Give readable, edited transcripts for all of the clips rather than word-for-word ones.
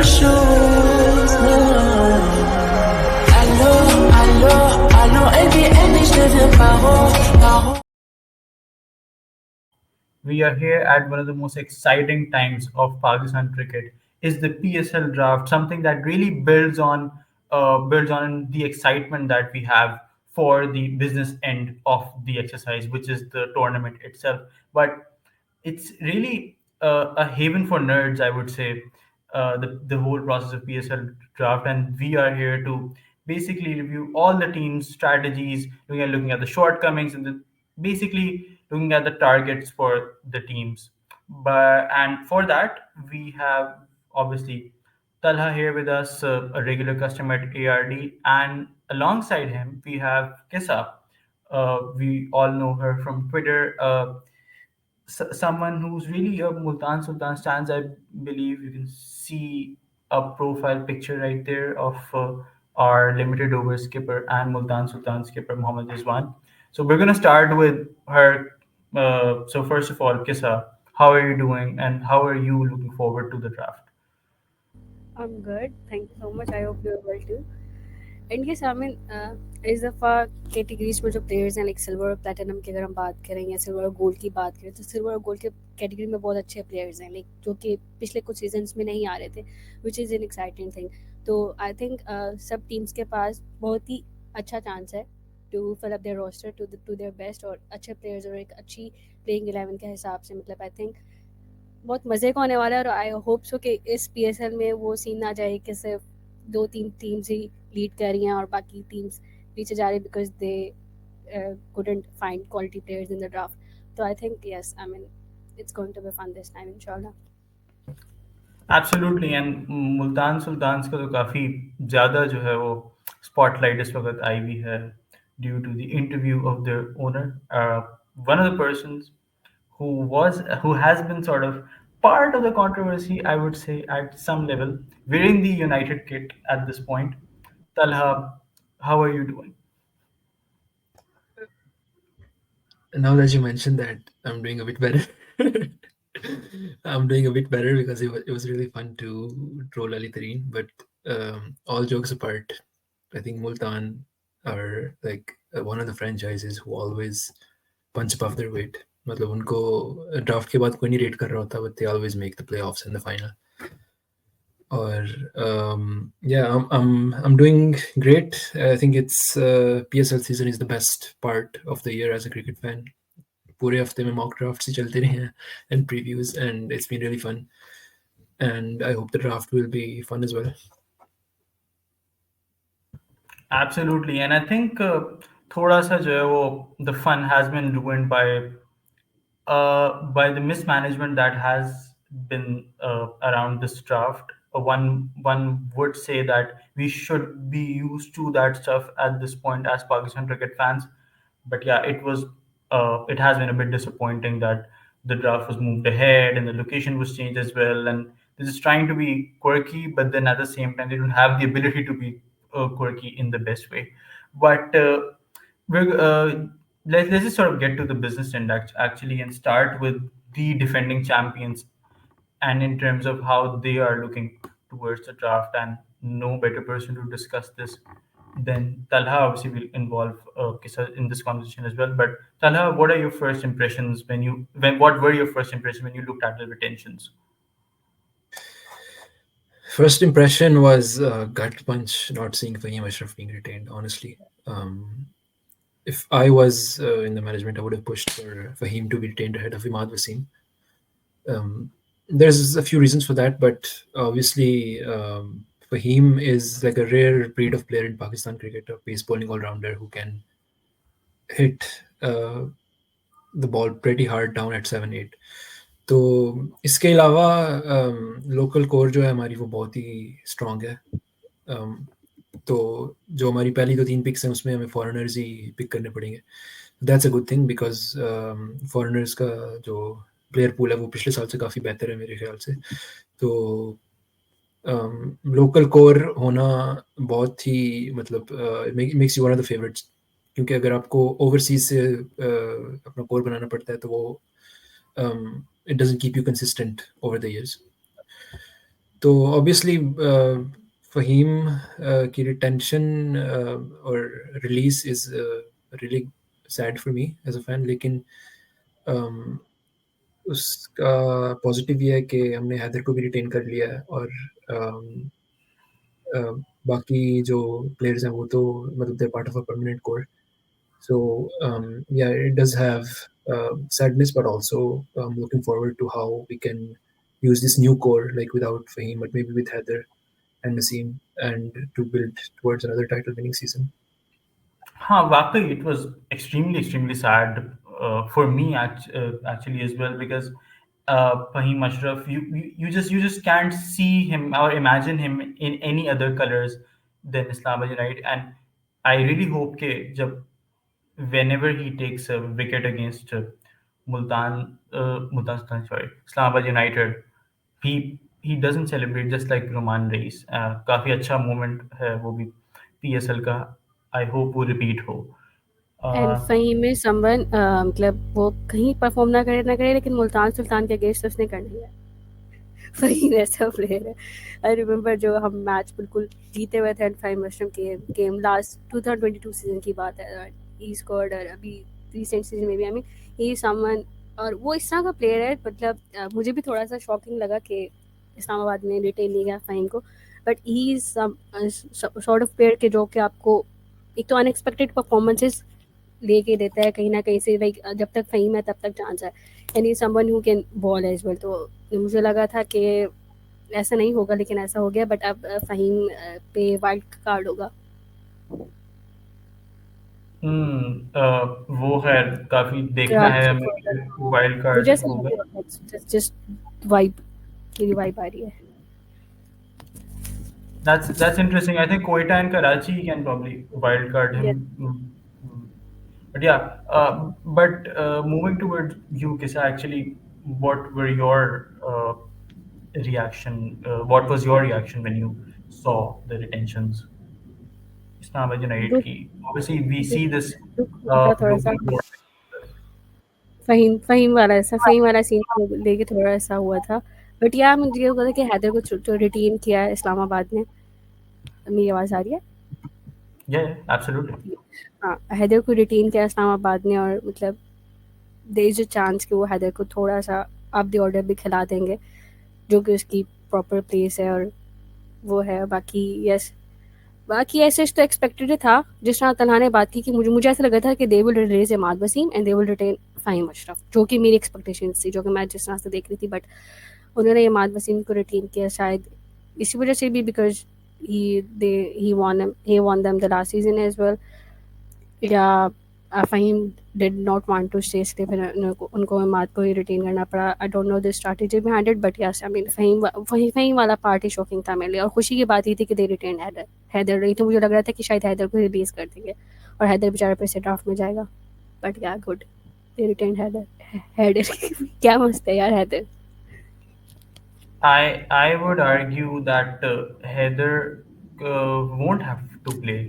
shoes. No. Allô, ABN, je deviens paro. We are here at one of the most exciting times of Pakistan cricket. Is the PSL draft something that really builds on the excitement that we have for the business end of the exercise, which is the tournament itself. But it's really a haven for nerds, I would say, the whole process of PSL draft, and we are here to basically review all the teams' strategies, looking at the shortcomings, and basically looking at the targets for the teams. And for that, we have obviously Talha here with us, a regular customer at ARD, and alongside him we have Kissa. We all know her from Twitter. Someone who's really a Multan Sultan stands. I believe you can see a profile picture right there of our limited over skipper and Multan Sultan skipper Mohammad Rizwan. So we're gonna start with her. So first of all, Kissa, how are you doing, and how are you looking forward to the draft? I'm good. Thank you so much. I hope you're well too. And yes, I mean, इस दफ़ा categories में जो players हैं like silver और platinum की अगर हम बात करें या सिल्वर और गोल्ड की बात करें तो सिल्वर और गोल्ड के कैटेगरी में बहुत अच्छे प्लेयर्स हैं लाइक जो कि पिछले कुछ सीजन्स में नहीं आ रहे थे which is an exciting thing. तो आई थिंक सब टीम्स के पास बहुत ही अच्छा चांस है to fill up their roster to their best और अच्छे प्लेयर्स और एक अच्छी प्लेइंग 11 के हिसाब से मतलब आई थिंक बहुत मज़े का होने वाला है और आई होप सो कि इस पीएसएल में वो सीन ना जाए कि सिर्फ 2-3 टीम्स ही लीड कर रही हैं और बाकी टीम्स पीछे जा रही because they couldn't find quality players in the draft. So I think yes, I mean it's going to be fun this time inshallah. Absolutely. And Multan Sultans का तो काफ़ी ज़्यादा जो है वो स्पॉटलाइट इस वक्त आई हुई है due to the interview of their owner, one of the persons who has been sort of part of the controversy, I would say, at some level, wearing the United kit at this point. Talha, how are you doing? Now that you mentioned that, I'm doing a bit better. I'm doing a bit better because it was really fun to troll Ali Tareen. But all jokes apart, I think Multan are like one of the franchises who always punch above their weight. मतलब उनको draft के बाद कोई नहीं rate कर रहा होता, but they always make the playoffs and the final. Or yeah, I'm doing great. I think it's PSL season is the best part of the year as a cricket fan. पूरे हफ्ते में mock drafts ही चलते रहे हैं and previews, and it's been really fun. And I hope the draft will be fun as well. Absolutely. And I think थोड़ा सा जो है वो the fun has been ruined by the mismanagement that has been around this draft. One would say that we should be used to that stuff at this point as Pakistan cricket fans. But yeah, it has been a bit disappointing that the draft was moved ahead and the location was changed as well. And they're just trying to be quirky, but then at the same time they don't have the ability to be quirky in the best way. But we're let's just sort of get to the business end actually and start with the defending champions and in terms of how they are looking towards the draft, and no better person to discuss this than Talha. Obviously will involve Kisa in this conversation as well, but Talha, what are your first impressions what were your first impressions when you looked at the retentions? First impression was gut punch not seeing Fahim Ashraf being retained, honestly. If I was in the management, I would have pushed for Fahim to be retained ahead of Imad Wasim. There's a few reasons for that, but obviously Fahim is like a rare breed of player in Pakistan cricket, a pace bowling all-rounder who can hit the ball pretty hard down at 7-8. तो इसके अलावा local core जो है हमारी वो बहुत ही strong है. तो जो हमारी पहली 2-3 पिक्स हैं उसमें हमें फॉरेनर्स ही पिक करने पड़ेंगे. That's a good thing because foreigners का जो प्लेयर पूल है वो पिछले साल से काफ़ी बेहतर है मेरे ख्याल से. तो लोकल कोर होना बहुत ही मतलब makes you one of the favourites, क्योंकि अगर आपको ओवरसीज से अपना कोर बनाना पड़ता है तो वो it doesn't keep you consistent over the years. तो ऑब्वियसली फ़हीम की रिटेंशन और release is really sad for me as a fan, लेकिन um, उसका पॉजिटिव ये है कि हमने हैदर को भी रिटेन कर लिया है, और um, बाकी जो प्लेयर्स हैं वो तो मतलब they part of a permanent core. So yeah, it does have sadness, but also looking forward to how we can use this new core, like without Fahim, but maybe with Heather and Naseem, and to build towards another title-winning season. हाँ वाकई it was extremely sad for me actually as well because Fahim Ashraf you just can't see him or imagine him in any other colors than Islamabad United and I really hope कि जब whenever he takes a wicket against Multan Sultan, sorry, Islamabad United, he doesn't celebrate just like Roman Reis. काफी अच्छा moment है वो भी PSL का. I hope वो repeat हो. And Uh, Fahim is someone मतलब वो कहीं परफ़ॉर्म ना करे लेकिन मुल्तान सुल्तान के अगेंस्ट उसने कर लिया है। फ़हीम ऐसा प्लेयर है। आई रिमेंबर जो हम मैच बिल्कुल जीते हुए थे एंड फ़हीम अशरफ के गेम लास्ट 2022 सीज़न की बात है। ही स्कोर्ड और अभी रिसेंट सीज़न में भी आई मीन ही इज़ समवन और वो इस तरह का प्लेयर है मतलब मुझे भी थोड़ा-सा शॉकिंग लगा कि इस्लामाबाद ने रिटेन नहीं किया फ़हीम को। But he is sort of player के जो कि आपको एक तो अनएक्सपेक्टेड परफॉर्मेंसेस लेके देता है कहीं ना कहीं से लाइक जब तक फ़हीम है तब तक चांस है and he someone who can bowl as well. तो मुझे लगा था कि ऐसा नहीं होगा लेकिन ऐसा हो गया। बट अब फ़हीम पे वाइल्ड कार्ड होगा। वो है काफी देखना है कराची को हमें वाइल्ड मुझे कार्ड ऐसा लग होगा. रहा है जस्ट वाइब मेरी वाइब आ रही है। That's interesting. I think Quetta and Karachi can probably wild card him. Yes. But yeah, but moving towards you, Kisa, actually, what were your reaction? What was your reaction when you saw the retentions? Islamabad United दुख की. Obviously, we दुख see this दुख हुआ था थोड़ा सा। local board. Faheem वाला scene को लेके थोड़ा सा हुआ था। बट या मुझे ये हुआ था कि हैदर को जो रिटेन किया है इस्लामाबाद ने। मेरी आवाज़ आ रही है? Yeah, absolutely. हाँ, हैदर को रिटेन किया इस्लामाबाद ने और मतलब देयर इज़ अ चांस कि वो हैदर को थोड़ा-सा अप द ऑर्डर भी खिला देंगे, जो कि उसकी प्रॉपर प्लेस है और वो है। बाकी ऐसे तो एक्सपेक्टेड ही था। जिस तरह तन्हा ने बात की कि मुझे ऐसा लगा था कि they will release Imad Wasim and they will retain Fahim Ashraf, जो कि मेरी एक्सपेक्टेशंस थी, जो कि मैं जिस तरह से देख रही थी। बट उन्होंने इमाद वसीम को रिटेन किया शायद इसी वजह से भी because he won them the last season as well. या Fahim did not want to stay इसलिए फिर उनको इमाद को ही रिटेन करना पड़ा। I don't know the strategy behind it but yes I mean Fahim वाला पार्ट ही शॉकिंग था मेरे लिए। और खुशी की बात ये थी कि दे रिटेन हैदर रही तो मुझे लग रहा था कि शायद हैदर को रिलीज़ कर देंगे और हैदर बेचारा फिर से ड्राफ्ट में जाएगा। बट या गुड दे रिटेन हैदर क्या मस्त है यार Haider. I would argue that Heather won't have to play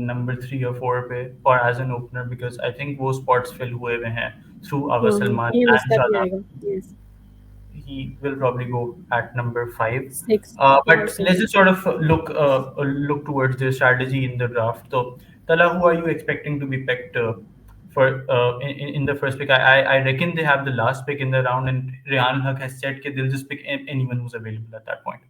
number 3 or 4 पे or as an opener because I think वो spots fill हुए हुए हैं through Awa Salman ये and उसका भी Shadab. आएगा। Yes He will probably go at number 5. 6 or But 6। let's just sort of look towards the strategy in the draft. So, Tala, who are you expecting to be picked for in the first pick? I reckon they have the last pick in the round, and Rehan Haq has said that they'll just pick anyone who's available at that point.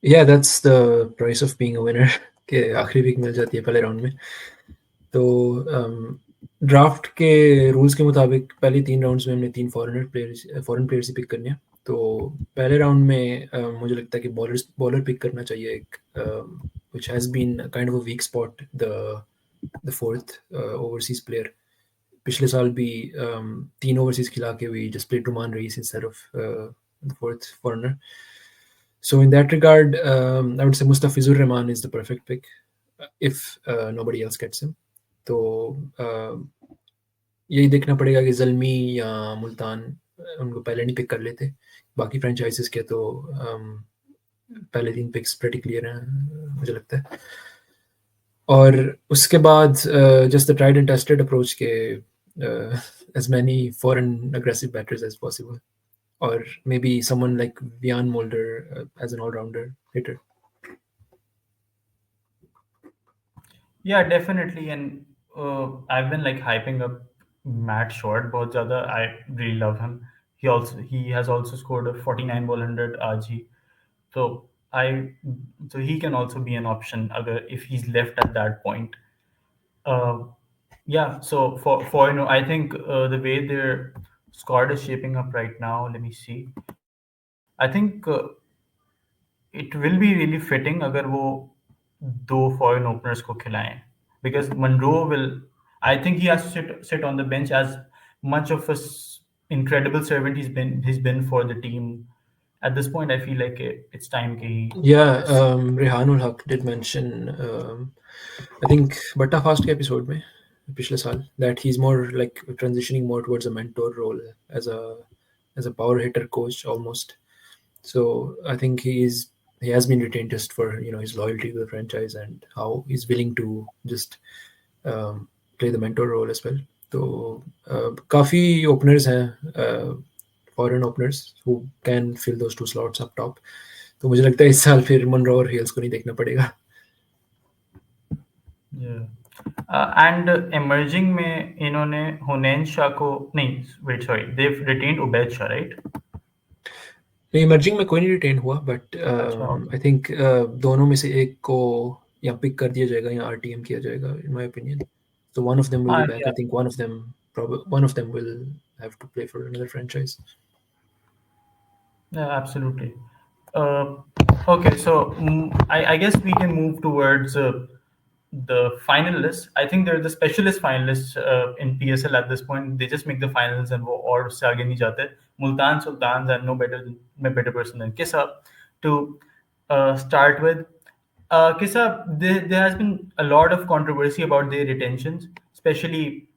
Yeah, that's the price of being a winner. कि आखिरी pick मिल जाती है पहले round में. तो draft के rules के मुताबिक पहले 3 राउंड्स में हमने 3 फॉरेन प्लेयर्स ही पिक करने हैं. तो पहले राउंड में मुझे लगता है कि बॉलर पिक करना चाहिए एक, which has been kind of a weak spot, the fourth overseas player. पिछले साल भी 3 overseas खिला के we just played Roman Reis instead of the fourth foreigner. So in that regard, I would say Mustafizur Rahman is the perfect pick if nobody else gets him. तो यही देखना पड़ेगा कि ज़ल्मी या मुल्तान उनको पहले नहीं पिक कर लेते. बाकी फ्रेंचाइजेस के तो पहले 3 पिक्स प्रेटी क्लियर हैं मुझे लगता है. और उसके बाद just the tried and tested approach के as many foreign aggressive batters as possible. or maybe someone like Vian Mulder as an all-rounder hitter. Yeah, definitely. And I've been like hyping up Matt Short बहुत ज़्यादा. I really love him. He has also scored a 49 ball 100 RG. So I so he can also be an option अगर if he's left at that point. Uh, yeah. So for I think the way their squad is shaping up right now. Let me see. I think it will be really fitting अगर वो दो foreign openers को खिलाएं, because Monroe will, I think he has to sit on the bench as much of a incredible servant he's been for the team. At this point, I feel like it's time कि Yeah, Rehanul Haq did mention, I think Batta Fast के episode में पिछले साल, that he's more like transitioning more towards a mentor role as a power hitter coach almost. So I think he has been retained just for his loyalty to the franchise and how he's willing to just play the mentor role as well. तो काफ़ी openers हैं, foreign openers who can fill those two slots up top. तो मुझे लगता है इस साल फिर मनरो और हेल्स को नहीं देखना पड़ेगा. Yeah. And emerging में इन्होंने हुनैन शाह को नहीं, wait, sorry, they've retained Ubaid Shah, right? नहीं, इमर्जिंग में कोई नहीं रिटेन हुआ, बट अच्छा, आई थिंक दोनों में से एक को या पिक कर दिया जाएगा या आरटीएम किया जाएगा, इन my opinion. So one of them will be back. yeah. I think one of them will have to play for another franchise. Yeah, absolutely. Okay, so I guess we can move towards the finalists. I think they're the specialist finalists in PSL at this point. They just make the finals and वो और उससे आगे नहीं जाते. Multan Sultans are no better person than Kissa to start with. Kissa, there has been a lot of controversy about their retentions, especially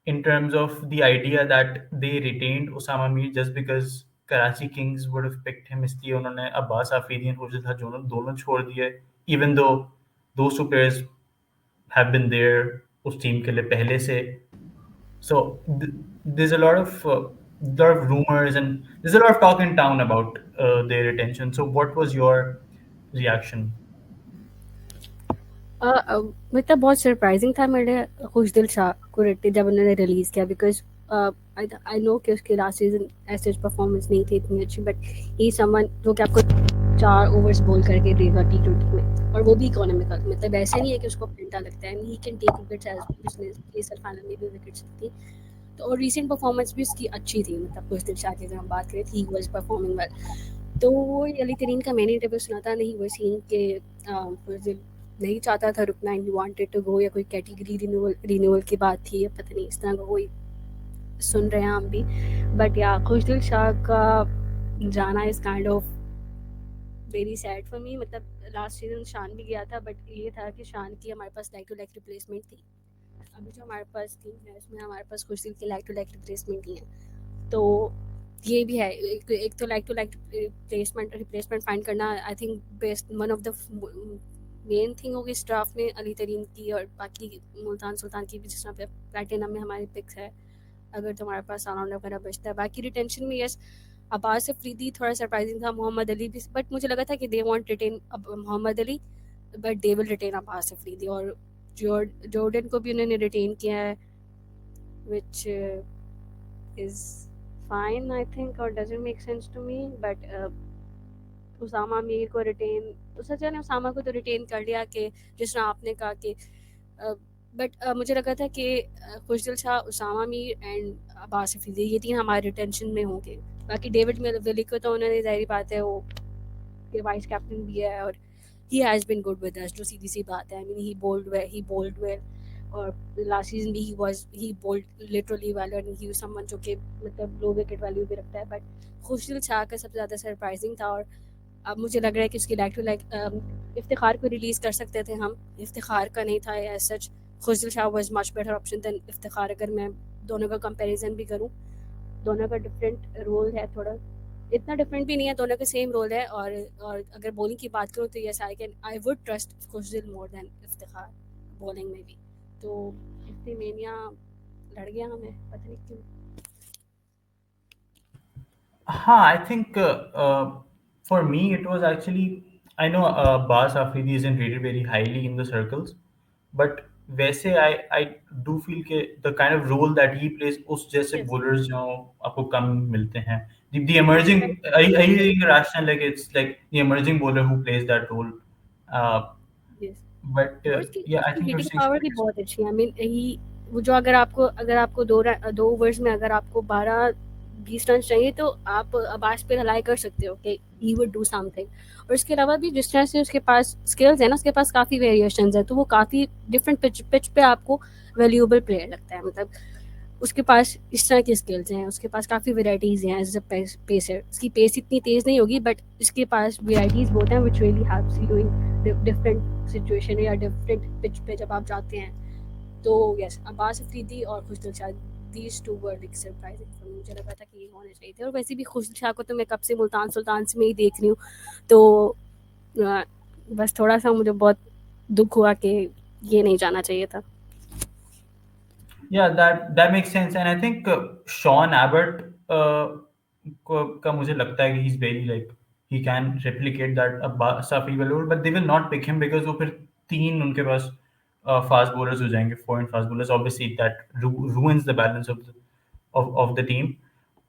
in terms of the idea that they retained Osama Mir just because Karachi Kings would have picked him. इसलिए उन्होंने अब्बास आफरीदी और खुर्शीद हजोन दोनों छोड़ दिए, even though those two players have been there उस team के लिए पहले से. So there's a lot of rumors and there's a lot of talk in town about their retention. So what was your reaction? मतलब बहुत surprising था मेरे खुशदिल शाह को रेटे जब उन्होंने रिलीज़ किया, बिकॉज आई नो कि उसके लास्ट सीजन ऐसे परफॉर्मेंस नहीं थी इतनी अच्छी, बट ही समवन जो कि आपको 4 ओवर्स बॉल करके देगा T20 में, और वो भी इकोनॉमिकल. मतलब ऐसे नहीं है कि उसको घंटा लगता है, he can take wickets as business. केसर फाइनल में भी विकेट्स थी. तो और रीसेंट परफॉर्मेंस भी उसकी अच्छी थी. मतलब खुशदिल शाह की अगर हम बात करें, ही वाज परफॉर्मिंग वेल. तो वो अली तरीन का मैंने इंटरव्यू सुना था, नहीं वो सीन के खुशदिल नहीं चाहता था रुकना, ही वांटेड टू गो, या कोई कैटेगरी रिन्यूअल की बात थी, या पता नहीं इस तरह का कोई सुन रहे हैं हम भी. बट या खुशदिल शाह का जाना is kind of very sad for मी. मतलब लास्ट सीजन शान भी गया था, बट ये था कि शान की हमारे पास लाइक टू लाइक रिप्लेसमेंट थी. अभी जो हमारे पास टीम है उसमें हमारे पास खुशदिल की लाइक टू लाइक रिप्लेसमेंट ही है. तो ये भी है, एक तो like to like replacement find करना, I think best one of the main thing होगी स्टाफ में अली तरीन की और बाकी मुल्तान सुल्तान की भी, जिस तरह पे प्लैटिनम में हमारी पिक्स है. अगर तुम्हारे पास ऑलराउंडर वगैरह बचता है, बाकी रिटेंशन में यस अब्बास अफरीदी थोड़ा सरप्राइजिंग था, मोहम्मद अली भी, बट मुझे लगा था कि they want retain Mohammad Ali but they will retain Abbas Afridi. और जॉर्डन को भी उन्होंने रिटेन किया है, which is fine I think, और doesn't make sense to me. But Usama Mir को रिटेन, सच है, उसामा को तो रिटेन कर लिया कि जिस तरह आपने कहा कि, बट मुझे लगा था कि खुशदिल शाह, उसामा मीर एंड अब्बास अफरीदी ये 3 हमारे रिटेंशन में होंगे. बाकी डेविड विली को तो उन्होंने जाहिर बात है वो के वाइस कैप्टन भी है, और he has been good with us, जो सीधी सी बात है. I mean he bowled well, और लास्ट सीजन भी ही बोल्ड लिटरली वेल, और ही समवन जो कि मतलब लो विकेट वैल्यू भी रखता है. बट खुशदिल शाह का सबसे ज़्यादा सरप्राइजिंग था. और अब मुझे लग रहा है कि उसकी लाइक टू लाइक इफ्तिखार को रिलीज़ कर सकते थे हम, इफ्तिखार का नहीं था as such. Khushdil Shah was much better option than Iftikhar. अगर मैं दोनों का कंपैरिजन भी करूं, दोनों का डिफरेंट रोल है, थोड़ा इतना डिफरेंट भी नहीं है, दोनों का सेम रोल है. और अगर बॉलिंग की बात करूं तो yes I would trust Khushdil more than Iftikhar bowling में भी. तो इफ्तिमेनिया लड़ गया हमें, पता नहीं क्यों. I think for me it was actually, I know Bas Afridi isn't rated very highly in the circles, but वैसे I do feel कि the kind of role that he plays उस जैसे Yes, bowlers जो आपको कम मिलते हैं. The emerging, and are you being rational, like it's like the emerging bowler who plays that role. Uh, yes. but और उसकी yeah, I उसकी think you're hitting saying power something. भी बहुत अच्छी है। आई मीन ही वो जो अगर आपको 2 ओवर्स में अगर आपको 12-20 रन चाहिए तो आप अब्बास पे रिलाई कर सकते हो कि ही वुड डू समथिंग। और इसके अलावा भी जिस तरह से उसके पास स्किल्स है ना, उसके पास काफ़ी वेरिएशंस है, तो वो काफ़ी डिफरेंट पिच पे आपको वैल्यूएबल प्लेयर लगता है। मतलब उसके पास इस तरह के स्किल्स हैं, उसके पास काफ़ी वैराइटीज़ हैं एज़ अ पेसर। उसकी पेस इतनी तेज़ नहीं होगी बट इसके पास वैराइटीज़ बहुत हैं which really helps you in different situation या डिफरेंट पिच पे जब आप जाते हैं। तो यस, अब्बास अफरीदी और Khushdil Shah, these two were like surprising for me. मुझे लगा था कि ये होने चाहिए थे। और वैसे भी खुशदिल शाह को तो मैं कब से मुल्तान सुल्तान से में ही देख रही हूँ, तो बस थोड़ा-सा मुझे बहुत दुःख हुआ कि ये नहीं जाना चाहिए था। Yeah, that makes sense, and I think Sean Abbott का मुझे लगता है कि he's very like he can replicate that Safi Balur, but they will not pick him because वो फिर तीन उनके पास fast bowlers हो जाएंगे, foreign fast bowlers. Obviously, that ruins the balance of the team.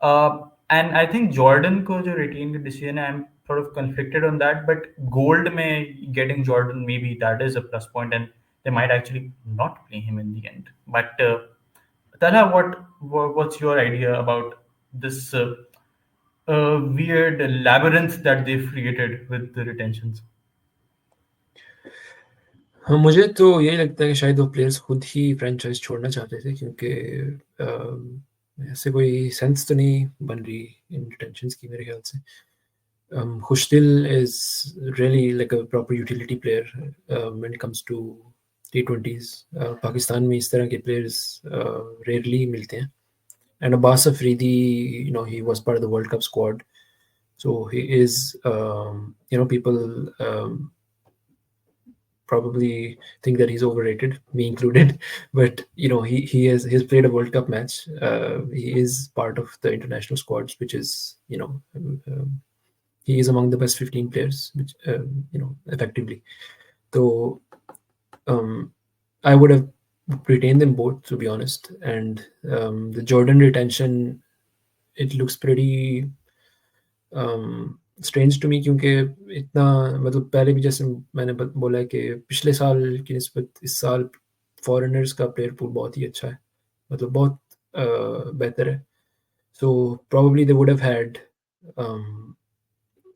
And I think Jordan को जो retain का decision है, I'm sort of conflicted on that. But gold में getting Jordan, maybe that is a plus point, and they might actually not play him in the end. But Talha, what's your idea about this weird labyrinth that they've created with the retentions? हाँ, मुझे तो यही लगता है कि शायद वो players खुद ही फ्रेंचाइज छोड़ना चाहते थे, क्योंकि ऐसे कोई सेंस तो नहीं बन रही इन डिटेंशंस की मेरे ख्याल से। Khushdil is really like a proper utility player when it comes to T20s। Pakistan में इस तरह के प्लेयर्स रेयरली मिलते हैं। And Abbas Afridi, he was part of the World Cup squad, so he is, people probably think that he's overrated, me included. But he's played a World Cup match. He is part of the international squads, which is he is among the best 15 players, which effectively. So I would have retained them both, to be honest. And the Jordan retention, it looks pretty strange to me, क्योंकि इतना मतलब पहले भी जैसे मैंने बोला है कि पिछले साल की निस्बत इस साल फॉरेनर्स का प्लेयर पूल बहुत ही अच्छा है, मतलब बहुत बेहतर है। So probably they would have had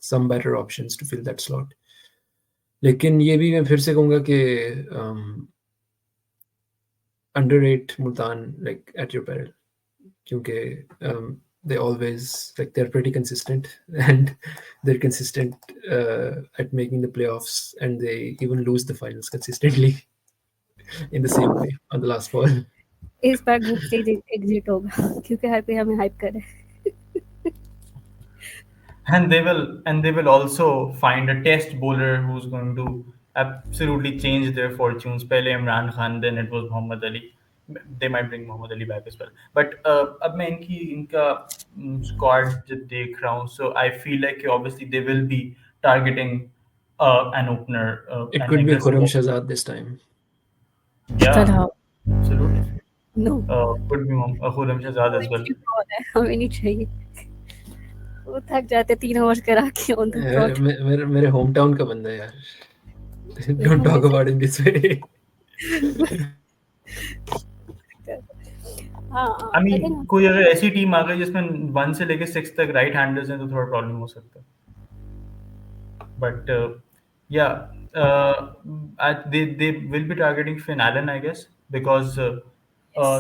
some better options to fill that slot. लेकिन ये भी मैं फिर से कहूँगा कि underrate Multan like at your peril, क्योंकि they always, like, they're pretty consistent and they're consistent at making the playoffs, and they even lose the finals consistently in the same way on the last ball. इस बार group stage exit होगा क्योंकि हर कोई हमें hype कर रहा है। And they will also find a test bowler who's going to absolutely change their fortunes. पहले Imran Khan, then it was Muhammad Ali. They might bring Muhammad Ali back as well. But अब मैं इनका squad जब देख रहा हूँ, so I feel like obviously they will be targeting an opener, It an could be aggressive Khurram opener. Shahzad this time. Yeah, चलो absolutely. No, Could be Khurram Shahzad वो as well. Actually कौन है, हमें नहीं चाहिए। वो थक जाते 3 ओवर करा के ऑन द ट्रॉट। मेरे होम टाउन का बंदा है यार। डोंट हमें talk about in this way. हाँ, I आई mean, थिंक कोई अगर ऐसी टीम आ गई जिसमें 1 से लेके 6 तक राइट हैंडर्स हैं तो थोड़ा प्रॉब्लम हो सकता है। But yeah, they will be targeting Finn Allen, I guess, because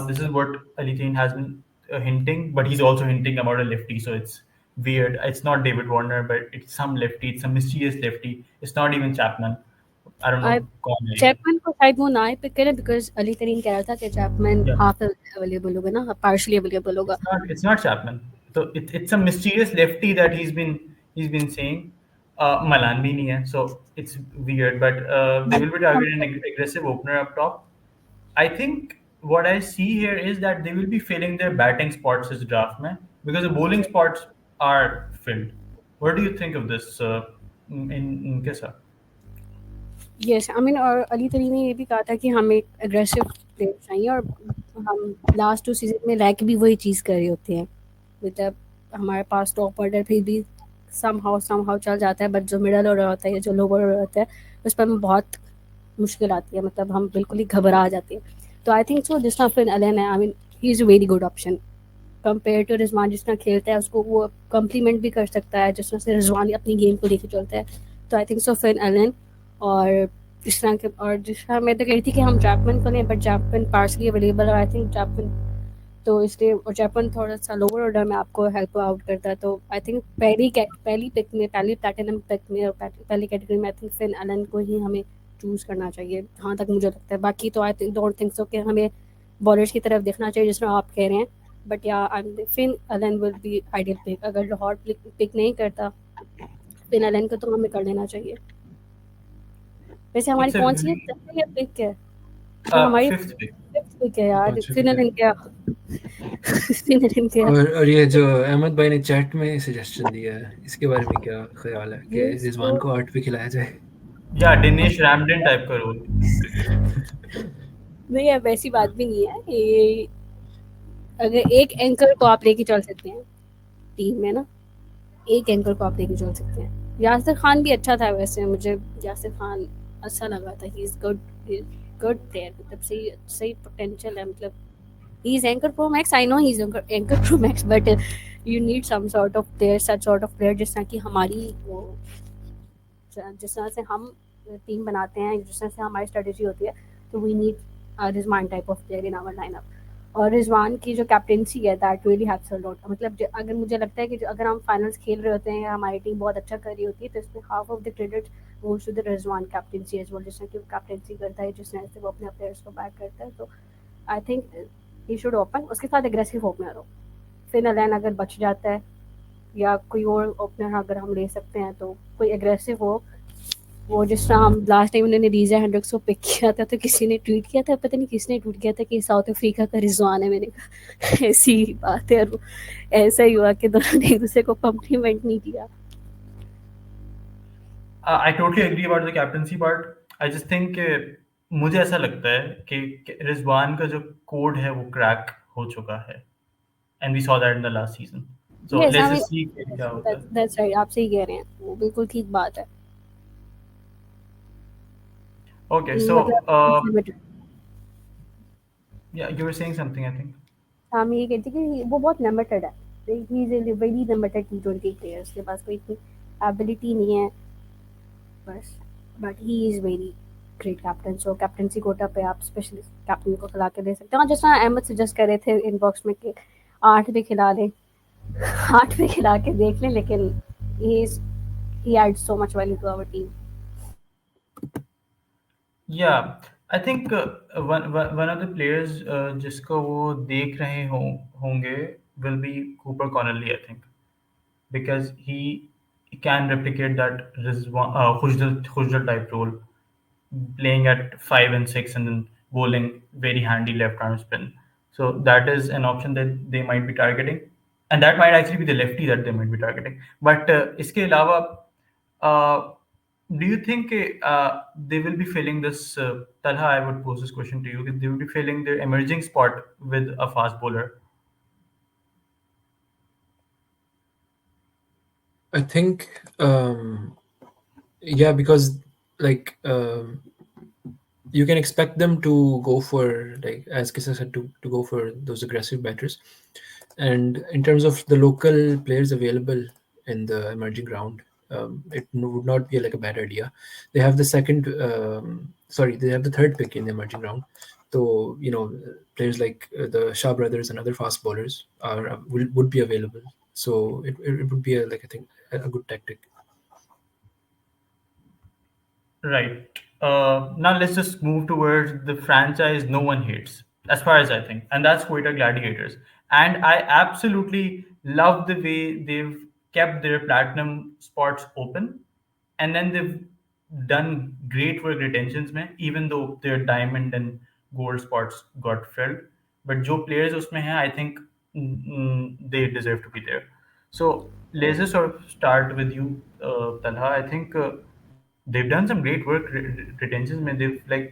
this is what Alitein has been hinting. But he's also hinting about a lefty, so it's weird. It's not David Warner, but it's some lefty. It's a mysterious lefty. It's not even Chapman. I don't I know. कौन है ये? Chapman को शायद वो ना ही pick करें because Ali तरीन कह रहा था कि चैपमैन Yeah. हाफ अवेलेबल होगा ना, पार्शियली अवेलेबल होगा। It's not Chapman. So it's a mysterious lefty that he's been saying. Malan bhi nahi hai, so it's weird. But they will be targeting an aggressive opener up top. I think what I see here is that they will be filling their batting spots as draft man, because the bowling spots are filled. What do you think of this, in Kisa? Yes, I mean और अली तरी ने ये भी कहा था कि हमें एक अग्रेसिव प्लेयर चाहिए, और हम लास्ट 2 सीज़न में रह के भी वही चीज़ कर रहे होते हैं। मतलब हमारे पास टॉप ऑर्डर फिर भी समहाउ चल जाता है, बट जो मिडल ऑर्डर होता है या जो लोअर ऑर्डर होता है, उस पर हमें बहुत मुश्किल आती है, मतलब हम बिल्कुल ही घबरा जाते हैं। तो आई थिंक सो जिस तरह फिन एलन है, I mean he is a very good option compare to Rizwan. जिस तरह खेलता है उसको वो कम्प्लीमेंट भी कर सकता है, जिस तरह से रिजवान अपनी गेम को लेके चलता है। तो I think so Finn Allen, और जिस तरह के, और जिस तरह मैं तो कह रही थी कि हम जैकमैन को लें, बट जैकमैन पार्सली अवेलेबल है, आई थिंक जैकमैन, तो इसलिए, और जैकमैन थोड़ा सा लोअर ऑर्डर में आपको हेल्प आउट करता है। तो आई थिंक पहली पिक में, पहली प्लैटिनम पिक में और पहली कैटेगरी में आई थिंक फिन एलन को ही हमें चूज़ करना चाहिए, जहाँ तक मुझे लगता है। बाकी तो I think don't think so कि हमें बॉलर्स की तरफ देखना चाहिए जिस तरह आप कह रहे हैं, बट या Finn Allen will be ideal pick. अगर लाहौर पिक नहीं करता फिन एलन को, तो हमें कर लेना चाहिए। वैसे हमारी It's a कौन सी very है पिक है? हाँ, हमारी fifth pick. फिफ्थ पिक है यार, पांचवें फिन pick है। एलन क्या फिन एलन क्या और ये जो अहमद भाई ने चैट में सजेशन दिया है, इसके बारे में क्या ख्याल है कि ये रिजवान तो को 8 पे खिलाया जाए? Yeah, Dinesh Ramden type का role. नहीं है, वैसी बात भी नहीं है ये। अगर एक एंकर को आप लेके चल सकते हैं टीम में ना, एक एंकर को आप लेके चल सकते हैं। यासिर खान भी अच्छा था, वैसे मुझे यासिर खान अच्छा लगा था। ही इज गुड प्लेयर, मतलब सही सही पोटेंशियल है, मतलब he is anchor pro max. I know he is anchor pro max, but you need some sort of player, such sort of player जिस तरह की हमारी वो, जिस तरह से हम टीम बनाते हैं, जिस तरह से हमारी स्ट्रेटेजी होती है, तो we need Rizwan type of player in our lineup. और रिजवान की जो कैप्टेंसी है, that really helps a lot. मतलब अगर मुझे लगता है कि अगर हम फाइनल्स खेल रहे होते हैं या हमारी टीम बहुत अच्छा कर रही होती है, तो इसमें half of the credit goes to the Rizwan captaincy as well, जिस तरह की वो कैप्टेंसी करता है, जिस तरह से वो अपने प्लेयर्स को बैक करता है। तो I think he should open, उसके साथ एग्रेसिव ओपनर हो। फिन एलन अगर बच जाता है, या कोई और ओपनर अगर हम ले सकते हैं, तो कोई एग्रेसिव हो। वो जिस तरह हम लास्ट टाइम उन्होंने रीजा हेंड्रिक्स को पिक किया था, तो किसी ने ट्वीट किया था, पता नहीं किसने ट्वीट किया था कि साउथ अफ्रीका का रिजवान है। मैंने कहा ऐसी बात है, और वो ऐसा ही हुआ कि दोनों ने एक दूसरे को कम्प्लीमेंट नहीं किया। I totally agree about the captaincy part. I just think मुझे ऐसा लगता है कि रिजवान का जो कोड है वो क्रैक हो चुका है, and we saw that in the last season. So yes, let's I just see क्या होता मीन है. दैट्स राइट, आप सही कह रहे हैं, वो बिल्कुल ठीक बात है। Okay, so मतलब yeah, you were saying something, I think. हाँ, मैं ये कहती कि वो बहुत लिमिटेड है। He is a very limited T20 player, उसके पास कोई इतनी एबिलिटी नहीं है बस, but he is very great captain. So captaincy quota पे आप स्पेशलिस्ट कैप्टन को खिला के दे सकते हैं। हाँ, जिस तरह अहमद सजेस्ट कर रहे थे इनबॉक्स में कि 8 पे खिला लें, 8 पे खिला के देख लें, लेकिन he adds so much value to our team. Yeah, I think one of the players जिसको वो देख रहे होंगे will be Cooper Connolly, I think, because he can replicate that Khujdal type role, playing at 5 and 6 and then bowling very handy left arm spin. So that is an option that they might be targeting, and that might actually be the lefty that they might be targeting. But इसके अलावा, uh, do you think they will be filling this? Talha, I would pose this question to you. They will be filling their emerging spot with a fast bowler. I think, yeah, because like you can expect them to go for, like as Kisa said, to go for those aggressive batters. And in terms of the local players available in the emerging round, it would not be like a bad idea. They have the they have the third pick in the emerging round. So players like the Shah brothers and other fast bowlers would be available. So it would be I think a good tactic. Right. Now let's just move towards the franchise no one hates, as far as I think, and that's Quetta Gladiators. And I absolutely love the way they've kept their platinum spots open, and then they've done great work retentions, में, even though their diamond and gold spots got filled. But जो players उसमें हैं, I think they deserve to be there. So let's just sort of start with you, Talha. I think they've done some great work retentions. I mean,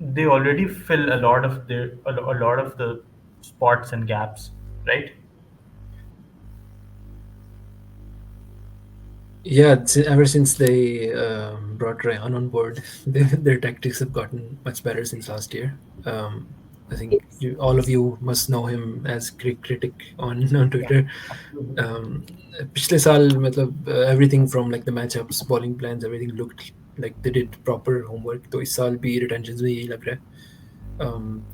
they already fill a lot of the spots and gaps, right? Yeah, ever since they brought Rayhan on board, their tactics have gotten much better since last year. Um, I think Yes. all of you must know him as critic on on Yeah, Twitter. absolutely. Um, पिछले साल मतलब everything from like the matchups, bowling plans, everything looked like they did proper homework. तो इस साल भी retentions में यही लग रहा है.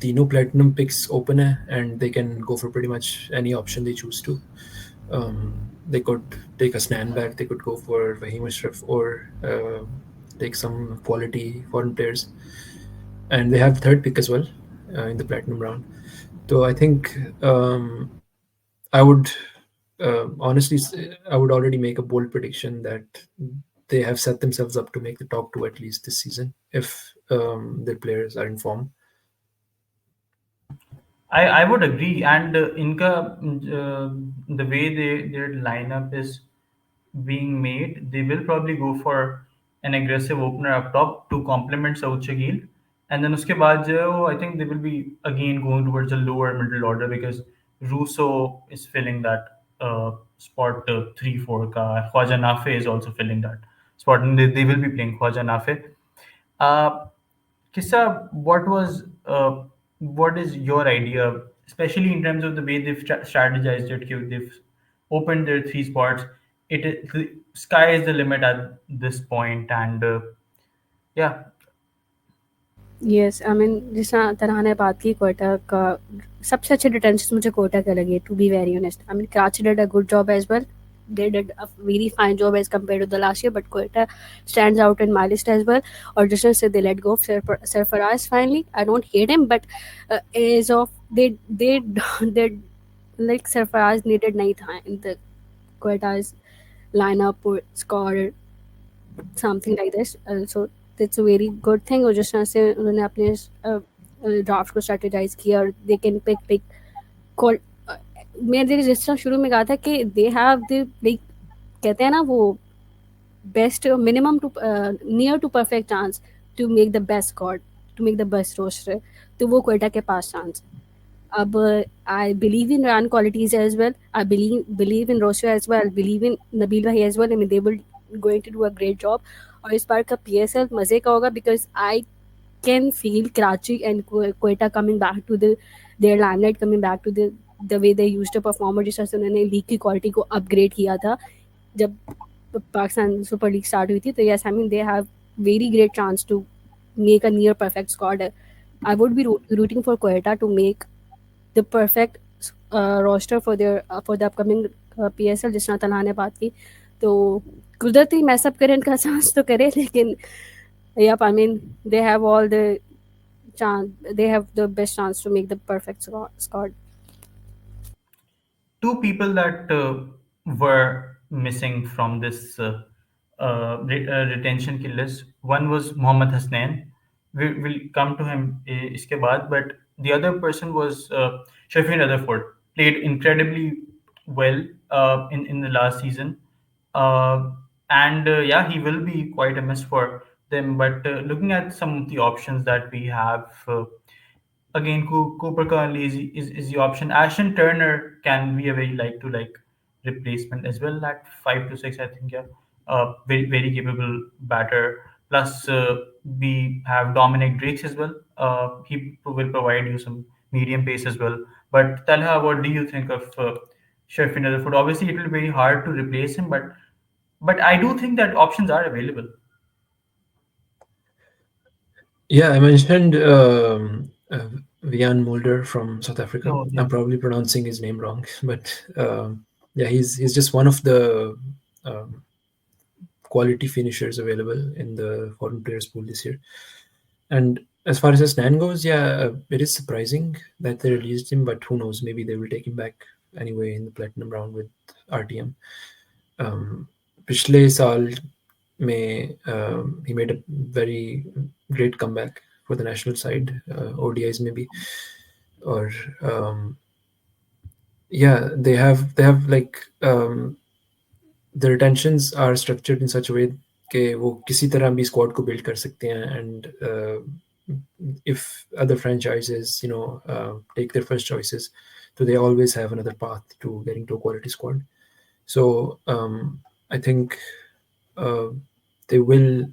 तीनों platinum picks open है and they can go for pretty much any option they choose to. They could take a stand back, they could go for Fahim Ashraf or take some quality foreign players. And they have third pick as well in the platinum round. So I think I would honestly, I would already make a bold prediction that they have set themselves up to make the top two at least this season if their players are in form. I would agree, and the way their lineup is being made, they will probably go for an aggressive opener up top to complement Saud Shakil, and then uske baad jo hai I think they will be again going towards the lower middle order because Russo is filling that spot 3-4 ka. Khwaja Nafe is also filling that spot, and they will be playing Khwaja Nafe. Uh, Kissa, what is your idea, especially in terms of the way they've strategized it? They've opened their three spots. The sky is the limit at this point, and yeah, yes, I mean जिस तरह ने बात की क्वेटा का, सबसे अच्छे detention मुझे क्वेटा के लगे, to be very honest. I mean Karachi did a good job as well. They did a very fine job as compared to the last year, but Quetta stands out in my list as well. Or just to say they let go of Sarfaraz finally. I don't hate him, but as of they they like Sarfaraz needed nahi tha in the Quetta's lineup or score something like this. So that's a very good thing. और जिस तरह से उन्होंने अपने draft को strategise किया और they can pick call. मैंने जिस तरह शुरू में कहा था कि दे हैव द लाइक, कहते हैं ना वो best minimum to near to perfect chance to make the best squad, to make the best roster, तो वो कोयटा के पास चांस. अब I believe in run qualities as well, I believe in roster as well, believe in Nabeel भाई as well. I mean they will going to do a great job. और इस बार का PSL मजे का होगा because I can feel Karachi and Quetta coming back to their limelight, coming back to the way they used to perform. और जिस तरह से उन्होंने लीग की क्वालिटी को अपग्रेड किया था जब पाकिस्तान सुपर लीग स्टार्ट हुई थी, तो yes, I mean they have very great chance to make a near perfect squad. I would be rooting for Quetta to make the perfect roster for the upcoming PSL. जिस तरह तनहा ने बात की, तो कुदरती मैसअप करें इनका चांस तो करे, लेकिन yep, I mean they have all the chance. They have the best chance to make the perfect squad. two people that were missing from this retention ki list. One was Mohammad Hasnain. We'll come to him iske baad, but the other person was Shafin Rutherford. Played incredibly well in the last season, and yeah, he will be quite a miss for them. But looking at some of the options that we have. Again, Cooper Conley is the option. Ashton Turner can be a very like replacement as well at 5 to 6. I think, yeah, very capable batter. Plus, we have Dominic Drakes as well. He will provide you some medium pace as well. But Talha, what do you think of Sheffield Rutherford? Obviously, it will be very hard to replace him, but I do think that options are available. Yeah, I mentioned Vian Mulder from South Africa. Oh, yeah. I'm probably pronouncing his name wrong, but yeah, he's just one of the um, quality finishers available in the foreign players pool this year. And as far as Asnan goes, yeah, it is surprising that they released him, but who knows? Maybe they will take him back anyway in the platinum round with RTM. पिछले साल में he made a very great comeback for the national side, ODIs maybe, or yeah, they have like the retentions are structured in such a way कि वो किसी तरह भी squad को build कर सकते हैं, and if other franchises take their first choices, so they always have another path to getting to a quality squad. So I think uh, they will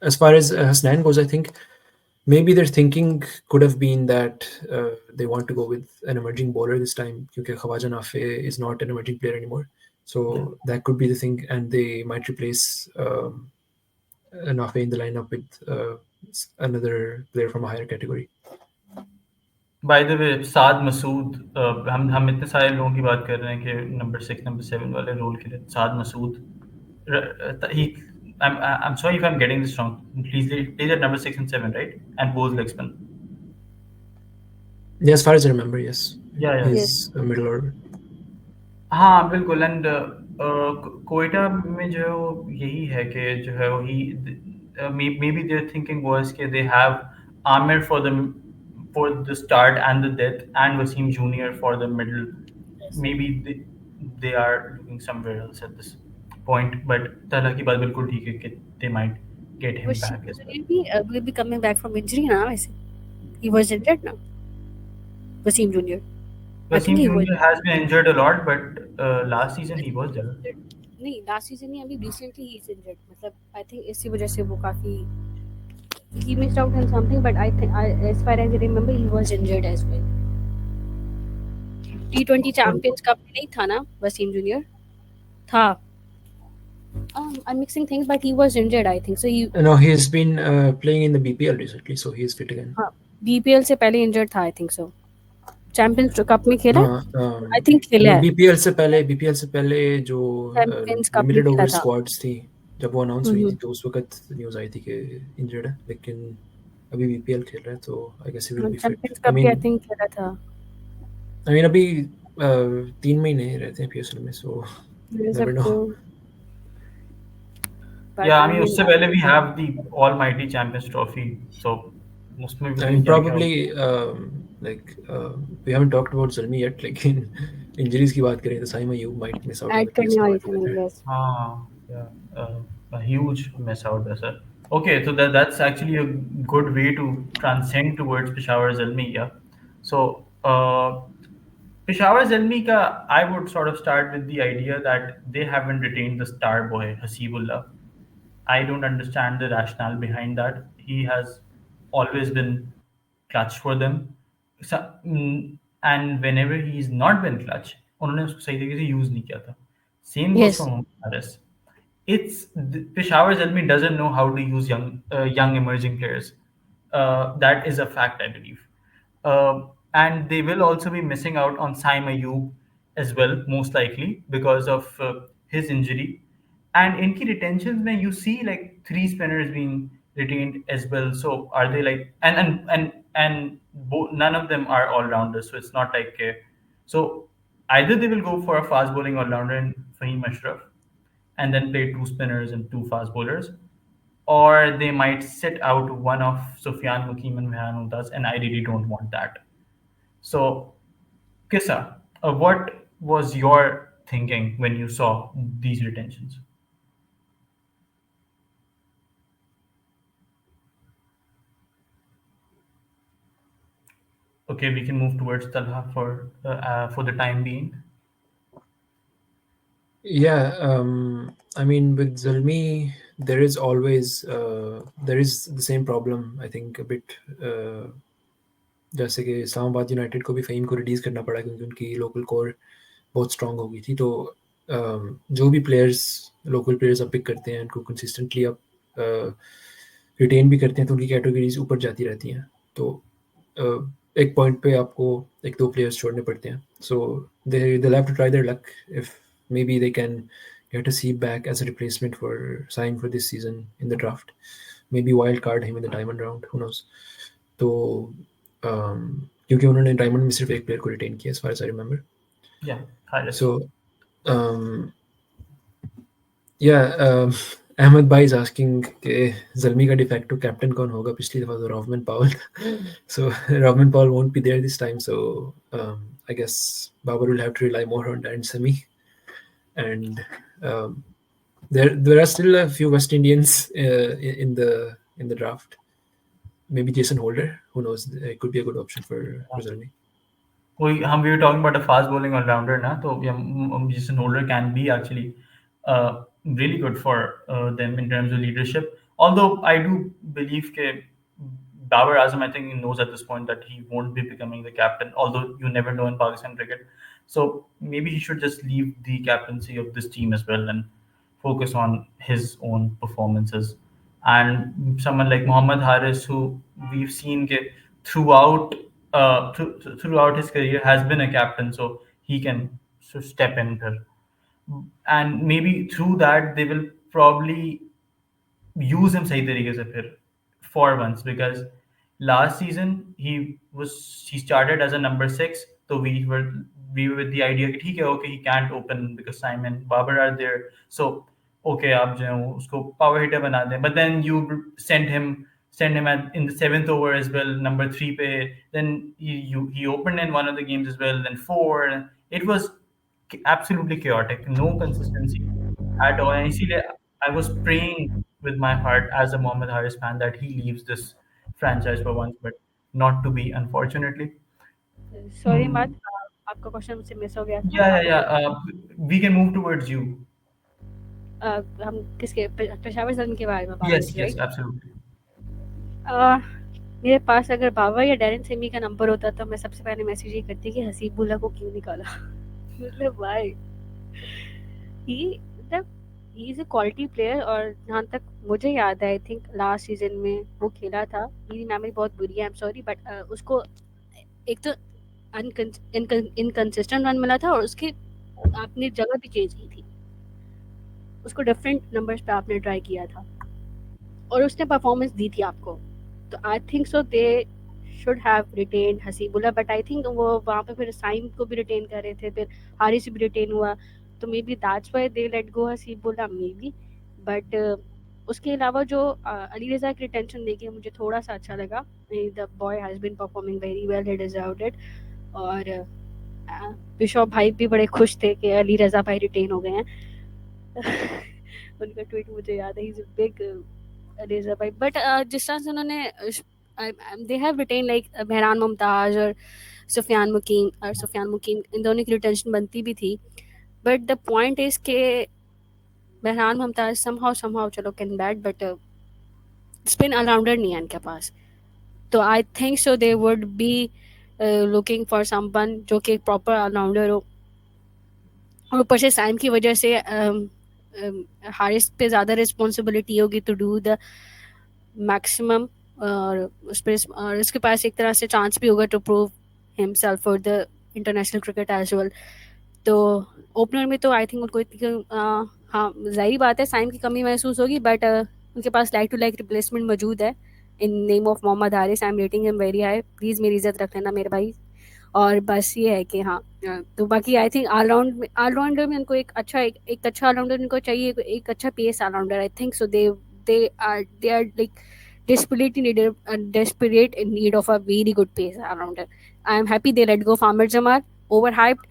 as far as Hasnan goes, I think maybe their thinking could have been that they want to go with an emerging bowler this time because Khawaja Nafe is not an emerging player anymore. So that could be the thing, and they might replace Nafe in the lineup with another player from a higher category. By the way Saad Masood, हम इतने सारे लोगों की बात कर रहे हैं कि नंबर 6 नंबर 7 वाले रोल के लिए साद Masood he I'm sorry if I'm getting this wrong. Please plays at number 6 and 7, right? And bowls leg spin. Yeah, as far as I remember, yes. Yeah, yeah. He's a middle order. हाँ बिल्कुल. And Quetta में जो है वो यही है कि जो है वो ही maybe their thinking was कि they have Amir for the start and the death and Wasim Jr. for the middle. Maybe they are looking somewhere else at this point. But Talha की बात बिल्कुल ठीक है कि they might get him Wasim back as well. Junior will be coming back from injury now. I see. He was injured now. Wasim Junior. I think Wasim he was. Jr. has been injured a lot, but last season he was there. नहीं last season नहीं, अभी recently he is injured. मतलब I think इसी वजह से वो काफी he missed out on something, but I think as far as I remember he was injured as well. T20 Champions Cup में नहीं था ना वसीम जूनियर? था. I'm mixing things, but he was injured, I think. So he No, he's been playing in the BPL recently, so he's fit again. BPL से पहले injured था, I think so. Champions cup में खेला I think खेला है. BPL से पहले जो चैंपियंस कप में लिमिटेड खेला ओवर था. स्क्वाड्स थी जब वो अनाउंस हुई थी तो उस वक्त न्यूज़ आई थी कि इंजर्ड है, लेकिन अभी बीपीएल खेल रहा है तो I guess he will be fit. Champions cup में आई थिंक खेला था. आई मीन अभी 3 महीने रहते हैं पीएसएल में, so never know. Yeah, I mean उससे पहले we have the almighty Champions Trophy, so उसमें भी I mean probably like we haven't talked about Zalmi yet, लेकिन इंजरीज की बात करें तो Saim Ayub might miss out on add the करने वाली squad. थी. यस हाँ, yeah, a huge miss out there, sir. Okay, so that's actually a good way to transcend towards Peshawar Zalmi, yeah. So Peshawar Zalmi ka, I would sort of start with the idea that they haven't retained the star boy Hasibullah. I don't understand the rationale behind that. He has always been clutch for them. So, and whenever he's not been clutch, उन्होंने उसको सही तरीके से use नहीं किया था. Same goes Yes. for Mohammad Haris. Peshawar Zalmi doesn't know how to use young emerging players. That is a fact, I believe. And they will also be missing out on Saim Ayub as well, most likely because of his injury. And in key retentions, when you see like 3 spinners being retained as well, so are they like none of them are all rounders, so it's not like so either they will go for a fast bowling all rounder in Fahim Ashraf and then play 2 spinners and 2 fast bowlers, or they might sit out one of Sufyan Mukim and Mehan Mumtaz, and I really don't want that. So, Kissa, what was your thinking when you saw these retentions? Okay, we can move towards Talha for the time being. Yeah, I mean with Zalmi there is always there is the same problem, I think a bit जैसे कि Islamabad United को भी फ़हीम को release करना पड़ा क्योंकि उनकी local core बहुत स्ट्रॉन्ग हो गई थी. तो जो भी प्लेयर्स लोकल प्लेयर्स आप पिक करते हैं उनको कंसिस्टेंटली आप रिटेन भी करते हैं तो उनकी कैटेगरीज ऊपर जाती रहती हैं. तो एक पॉइंट पे आपको 1-2 प्लेयर्स छोड़ने पड़ते हैं. So they have to try their luck if maybe they can get a seat back as a replacement for sign for this season in the draft. Maybe wild card him in the diamond round. Who knows? तो क्योंकि उन्होंने diamond में सिर्फ एक player को retain किया as far as I remember. Yeah, Haris. So yeah, Ahmed Bhai is asking कि Zalmi का de facto captain कौन होगा? पिछली दफा तो Rovman Powell. So Rovman Powell won't be there this time. So I guess Babar will have to rely more on Darren Semi. And there are still a few West Indians in the draft. Maybe Jason Holder. Who knows? It could be a good option for Zalmi. We were talking about a fast bowling all rounder ना, तो Jason Holder can be actually really good for them in terms of leadership. Although I do believe that Babar Azam, I think he knows at this point that he won't be becoming the captain. Although you never know in Pakistan cricket, so maybe he should just leave the captaincy of this team as well and focus on his own performances. And someone like Mohammad Haris, who we've seen throughout throughout his career has been a captain, so he can step in here. And maybe through that they will probably use him सही तरीके से फिर for once, because last season he started as a number 6, so we were with the idea that ठीक है, okay, he can't open because Simon Babar are there, so okay, आप जो है उसको power hitter बना दें, but then you send him in the 7th over as well, number 3 पे, then he opened in one of the games as well, then 4, and it was absolutely chaotic, no consistency at all. And इसीलिए I was praying with my heart as a Mohammad Haris fan that he leaves this franchise for once, but not to be, unfortunately. Sorry Hmm. मत, आपका question मुझसे miss हो गया था। Yeah, yeah, yeah. We can move towards you. हम किसके पेशावर जल्मी के बारे में बात Yes, करते हैं, yes, राइट? absolutely. मेरे पास अगर बाबर या डैरेन सेमी का नंबर होता तो मैं सबसे पहले मैसेज ये करती कि हसीबुल्ला को क्यों निकाला। मतलब भाई ही इज अ क्वालिटी प्लेयर, और जहाँ तक मुझे याद है आई थिंक लास्ट सीजन में वो खेला था। मेरी मेमोरी बहुत बुरी है, आई एम सॉरी, बट उसको एक तो इनकंसिस्टेंट रन मिला था और उसकी आपने जगह भी चेंज की थी, उसको डिफरेंट नंबर्स पे आपने ट्राई किया था और उसने परफॉर्मेंस दी थी आपको। तो I think so they should have retain Hasibullah, but I think वो वहाँ पे फिर साइम को भी रिटेन कर रहे थे, फिर हारिस भी रिटेन हुआ, तो may be that's why they let go Hasibullah may be. But उसके अलावा जो अली रज़ा की रिटेंशन देके मुझे थोड़ा सा अच्छा लगा। The boy has been performing very well, he deserved it. और बिशॉप भाई भी बड़े खुश थे कि अली रज़ा भाई रिटेन हो गए हैं। उनका ट्वीट मुझे याद है, he is a big razor भाई। बट जिस तरह से उन्होंने they have retained like Mehran Mumtaz और सुफियान मुकीम, इन दोनों की रिटेंशन बनती भी थी। बट द पॉइंट इज के मेहरान मुमताज समहाउ चलो can bat, but spin all-rounder नहीं है इनके पास। तो I think so they would be looking for someone जो कि प्रॉपर ऑलराउंडर हो। और ऊपर से साइम की वजह से हारिस पे ज़्यादा रिस्पॉन्सिबिलिटी होगी टू डू द मैक्सिमम, और उस पर और उसके पास एक तरह से चांस भी होगा to prove himself for the international cricket as well. तो ओपनर में तो आई थिंक उनको हाँ जाहिर बात है साइम की कमी महसूस होगी, बट उनके पास लाइक टू लाइक रिप्लेसमेंट मौजूद है in name of Mohammad Haris. I am rating him very high, please मेरी इज्जत रख लेना मेरे भाई। और बस ये है कि हाँ, तो बाकी आई थिंक ऑलराउंडर में उनको एक अच्छा ऑलराउंडर उनको चाहिए, एक अच्छा pace all-rounder. I think so they are like desperate in need of a very good pace all-rounder. I am happy they let go of Amir Jamar, overhyped,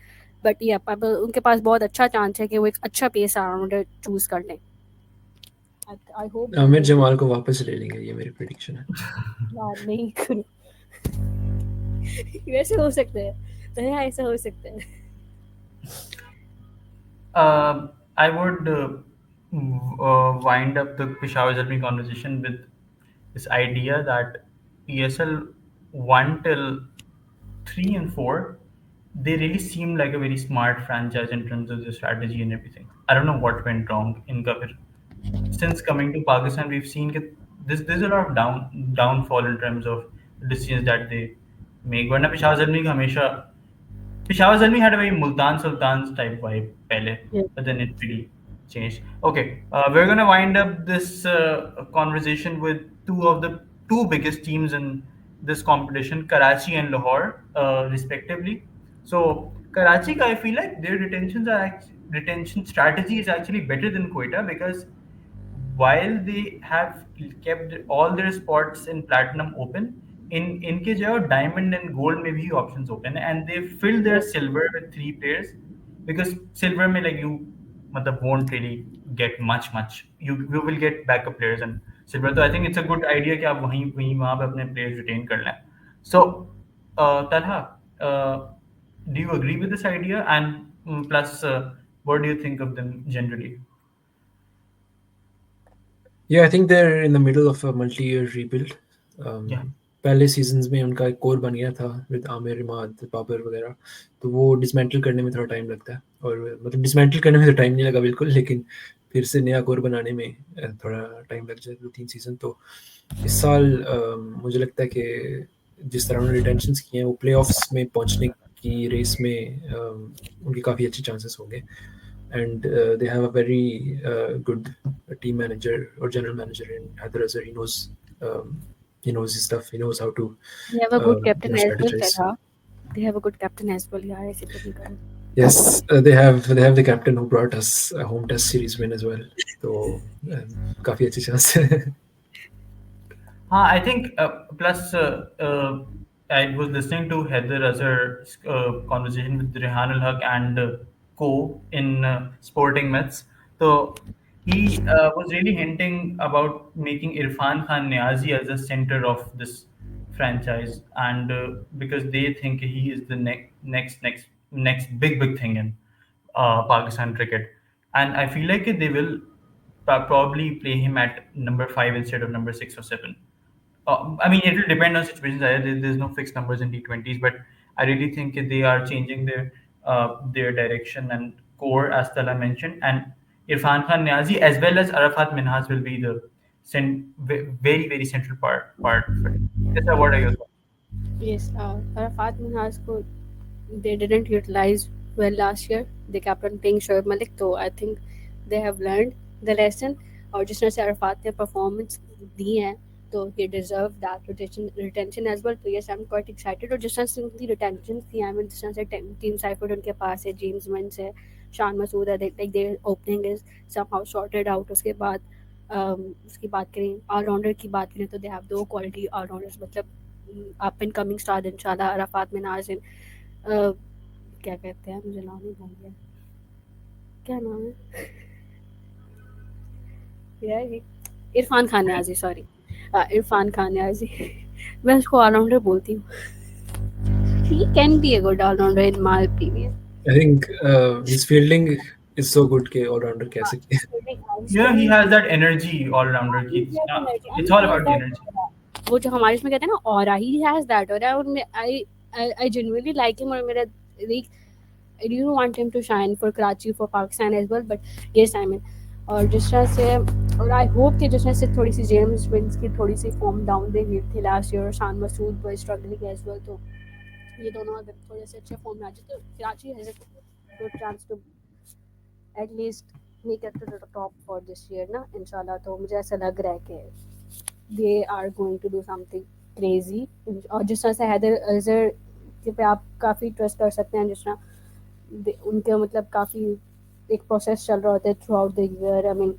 but yeah, अब उनके पास बहुत अच्छा चांस है कि वो एक अच्छा पेस all-rounder चूज कर लें। I hope आमिर जमाल को वापस ले लेंगे, ये मेरी प्रेडिक्शन है। यार नहीं करो। वैसे हो सकता है, तो है ऐसा हो सकता है। I would wind up the Peshawar Zalmi conversation with this idea that ESL 1 till 3 and 4, they really seem like a very smart franchise in terms of the strategy and everything. I don't know what went wrong in Kabir. Since coming to Pakistan, we've seen that there's a lot of downfall in terms of decisions that they make. वरना Peshawar Zalmi का हमेशा Peshawar Zalmi had a very Multan Sultans type vibe pehle, Yeah. but then it really changed. Okay, we're gonna wind up this conversation with two biggest teams in this competition, Karachi and Lahore, respectively. So Karachi, I feel like their retention strategy is actually better than Quetta, because while they have kept all their spots in platinum open, in इनके जो है diamond and gold में भी options open है, and they filled their silver with 3 players, because silver में like you मतलब won't really get much, you will get backup players and silver, तो I think it's a good idea कि आप वहीं वहीं वहाँ पे अपने players retain कर लें. So Talha, do you agree with this idea, and plus what do you think of them generally? Yeah, I think they're in the middle of a multi-year rebuild. Yeah. पहले seasons में उनका एक core बन गया था with Aamir, Imad, Babar वगैरह, तो वो डिसमेंटल करने में थोड़ा टाइम लगता है, और मतलब डिसमेंटल करने में तो टाइम नहीं लगा बिल्कुल, लेकिन फिर से नया कोर बनाने में थोड़ा टाइम लग जाए, 2-3 सीजन. तो इस साल मुझे लगता है कि जिस तरह उन्होंने रिटेंशंस किए हैं, वो प्लेऑफ्स में पहुंचने की रेस में उनके काफ़ी अच्छे चांसेस होंगे. And they have a very good team manager or general manager in Haider Azhar. He knows his stuff. He knows how to They have a good captain as well, strategize. Talha. They have a good captain as well. Yeah, ऐसे तो नहीं करो. Yes, they have the captain who brought us a home test series win as well. So काफी अच्छी chance है. I think plus I was listening to Heather Azhar's conversation with Rehan Al Haq and Co in Sporting Myths. So he was really hinting about making Irfan Khan Niazi as the center of this franchise, and because they think he is the next big thing in Pakistan cricket, and I feel like they will probably play him at number 5 instead of number 6 or 7. I mean, it will depend on situations. There's no fixed numbers in T20s, but I really think they are changing their direction and core, as Tala mentioned. And Irfan Khan Niazi as well as Arafat Minhas will be the very central part of it. Yes, sir, what are your thoughts? Yes, Arafat Minhas ko they didn't utilize well last year. They kept on playing Shoaib Malik, so I think they have learned the lesson. और जिस तरह से अरफात ने performance दी है, तो he deserve that retention as well. तो yes, I'm quite excited. और जिस तरह से उनकी retention थी, I mean जिस तरह से टीम साइफर्ड उनके पास है, जेम्स मिन्स है, शान मसूद है, like their opening is somehow sorted out. उसके बाद उसकी बात करें ऑलराउंडर की बात करें तो they have 2 quality ऑलराउंडर्स, मतलब अप एंड कमिंग स्टार इंशाल्लाह. अरफात मिनाज क्या कहते हैं, मुझे नाम नहीं भूल गया, क्या नाम है यार, इरफान खान नियाजी, सॉरी, इरफान खान नियाजी. मैं उसको ऑलराउंडर बोलती हूँ. He can be a good all-rounder in my opinion. I think his fielding is so good कि all-rounder कह सकते हैं. Yeah, he has that energy all rounder. It's all about the energy. वो जो हमारे इसमें कहते हैं ना aura, he has that aura, और I genuinely like him, और मेरा like I do want him to shine for Karachi, for Pakistan as well, but yes, I mean, और जिस तरह से, और आई होप कि जिस तरह से थोड़ी सी जेम्स विंस की थोड़ी सी फॉर्म डाउन दे हुई थी लास्ट ईयर, और Shan Masood was struggling as well, तो ये दोनों अगर थोड़े से अच्छे फॉर्म में आ जाए तो Karachi has a good chance to at least make it to the top for this year ना, इंशाल्लाह. तो मुझे ऐसा लग रहा है कि they are going to do something crazy. और जिस तरह से हैदर अजहर के पे आप काफ़ी ट्रस्ट कर सकते हैं, जिस तरह उनके मतलब काफ़ी एक प्रोसेस चल रहा होता है through out the year. I mean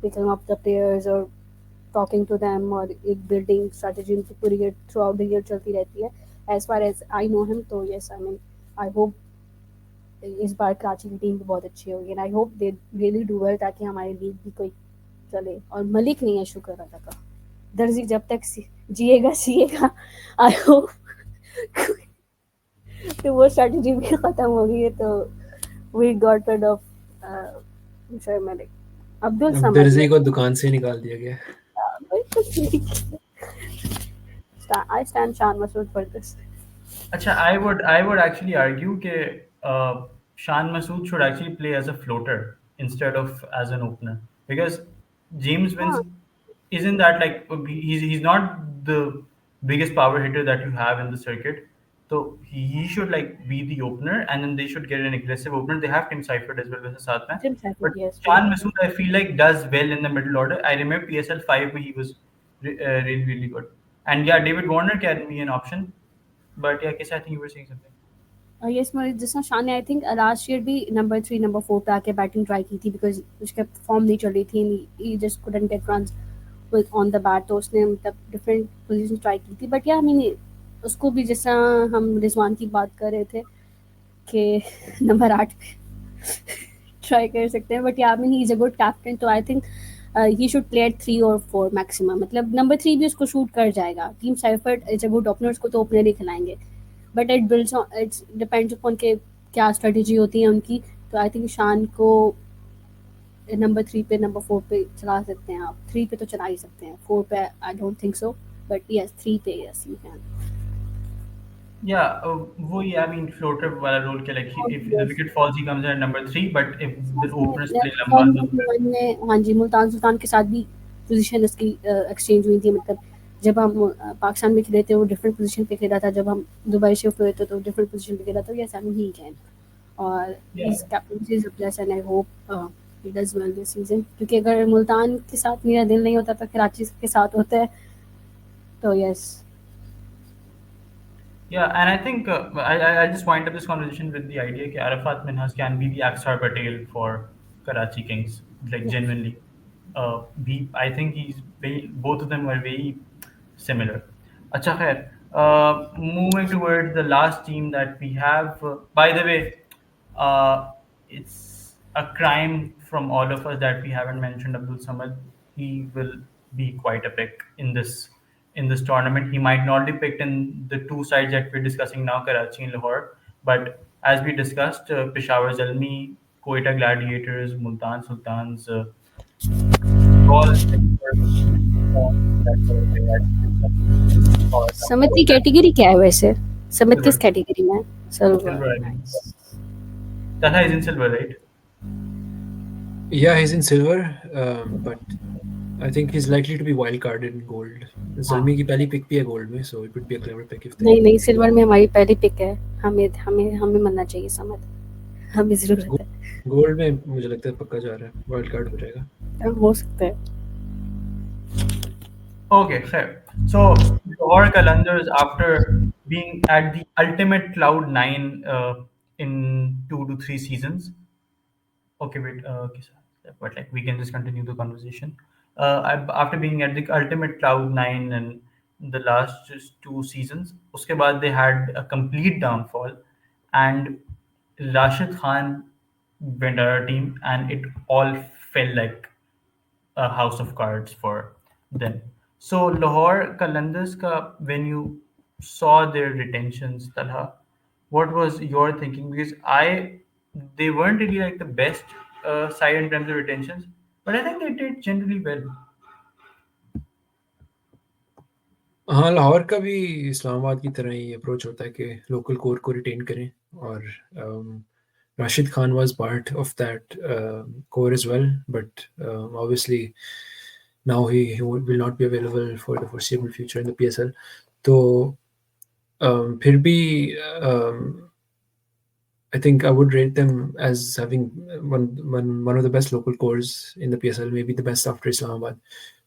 picking up the players और टॉकिंग टू देम, और एक बिल्डिंग स्ट्रेटजी उनकी पूरी थ्रू आउट द ईयर चलती रहती है. As far as I know him, तो yes, I mean I hope इस बार कराची की टीम भी बहुत अच्छी होगी, and I hope they really do well, ताकि हमारी लीग भी कोई चले. और मलिक नहीं है, शुक्र अल्लाह का, दर्जी जब तक जिएगा सीएगा. आई होप तो वो स्ट्रेटजी भी ख़त्म हो गई है, तो we got rid of Shoaib Malik. Abdul Samad दर्जी को दुकान से निकाल दिया गया. I stand Shan Masood for this. Acha, I would actually argue that Shan Masood should actually play as a floater instead of as an opener, because James Vince isn't that like he's not the biggest power hitter that you have in the circuit. So he should like be the opener, and then they should get an aggressive opener. They have Tim Seifert as well with the Tim Seifert, but yes. Shan Masood I feel like does well in the middle order. I remember PSL 5 when he was really good. And yeah, David Warner can be an option. But yeah, Kesha, I think you were saying something. Yes मैं जिस तरह शान ने I think last year भी number 3 number 4 पे आके batting try की थी बिकॉज उसका फॉर्म नहीं चल रही थी, he just couldn't get runs with on the bat, तो उसने मतलब डिफरेंट पोजीशन ट्राई की थी, बट या आई मीन उसको भी जिस तरह हम रिजवान की बात कर रहे थे कि नंबर 8 ट्राई कर सकते हैं, but yeah I mean he is a good captain, तो I think he should play at 3 और 4 मैक्सिमम, मतलब नंबर 3 भी उसको शूट कर जाएगा, team Seifert is a good opener, उसको तो ओपनर ही खिलाएंगे, but it builds on it's depends upon के क्या स्ट्रेटजी होती है उनकी, तो आई थिंक शान को नंबर 3 पे नंबर 4 पे चला सकते हैं आप, 3 पे तो चला ही सकते हैं, 4 पे I don't think so, but yes 3 पे यस यू कैन। Yeah, वही I mean floater वाला role के like if the yes wicket falls he comes in at number 3 but if the openers play लंबा तो फिर 2021 में हाँ जी मुल्तान सुल्तान के साथ भी पोजीशन उसकी एक्सचेंज हुई थी, मतलब जब हम पाकिस्तान में खेले थे वो डिफरेंट पोजीशन पे खेला था, जब हम दुबई शिफ्ट हुए थे तो डिफरेंट पोजीशन पे खेला था, yes I mean he can, और yeah. इस captaincy is a plus and I hope he does well this season, क्योंकि अगर मुल्तान के साथ मेरा दिल नहीं होता तो कराची के साथ होता है, तो yes. Yeah, and I think I'll just wind up this conversation with the idea that Arafat Minhas can be the Axar Patel for Karachi Kings, like genuinely. I think both of them are very similar. Acha khair. Moving towards the last team that we have. By the way, it's a crime from all of us that we haven't mentioned Abdul Samad. He will be quite a pick in this tournament. He might not be picked in the two sides that we're discussing now, Karachi and Lahore. But as we discussed, Peshawar Zalmi, Quetta Gladiators, Multan Sultans, all that sort of thing. Or समित की category क्या है वैसे, समित किस Silver. Category में? Silver, Silver, I mean. Nice. Talha is in silver, right? Yeah, he's in silver, but I think he's likely to be wild carded in gold. Zalmi की पहली pick भी है gold में, so it would be a clever pick if नहीं they. नहीं silver में हमारी पहली पिक है, हमें हमें हमें मिलना चाहिए समझ, हमें जरूरत है, गोल्ड में मुझे लगता है पक्का जा रहा है, वाइल्ड कार्ड हो जाएगा। हो सकता है। Okay, fair. So Johor Qalandars, after being at the ultimate cloud nine in 2 to 3 seasons. Okay, wait. Okay, sir. But like we can just continue the conversation. After being at the ultimate cloud nine in the last just 2 seasons, उसके बाद they had a complete downfall, and Rashid Khan went our team, and it all fell like a house of cards for them. So Lahore Qalandars ka, when you saw their retentions, Talha, what was your thinking? Because they weren't really like the best side in terms of retentions, but I think they did generally well. हाँ, लाहौर का भी इस्लामाबाद की तरह ही approach होता है कि local core को retain करें, और Rashid Khan was part of that core as well, but obviously now he will not be available for the foreseeable future in the PSL. तो फिर भी I think I would rate them as having one of the best local cores in the PSL, maybe the best after Islamabad.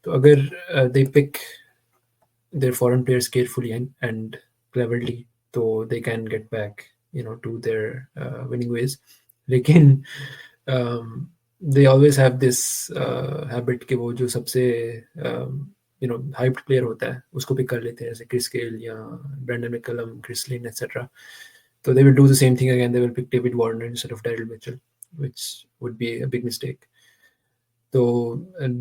तो अगर they pick their foreign players carefully and cleverly, so they can get back, to their winning ways. लेकिन they always have this habit कि वो जो सबसे hyped player होता है उसको pick कर लेते हैं, जैसे क्रिस गेल या Brendon McCullum, Chris Lynn, etc. So they will do the same thing again. They will pick David Warner instead of Daryl Mitchell, which would be a big mistake. तो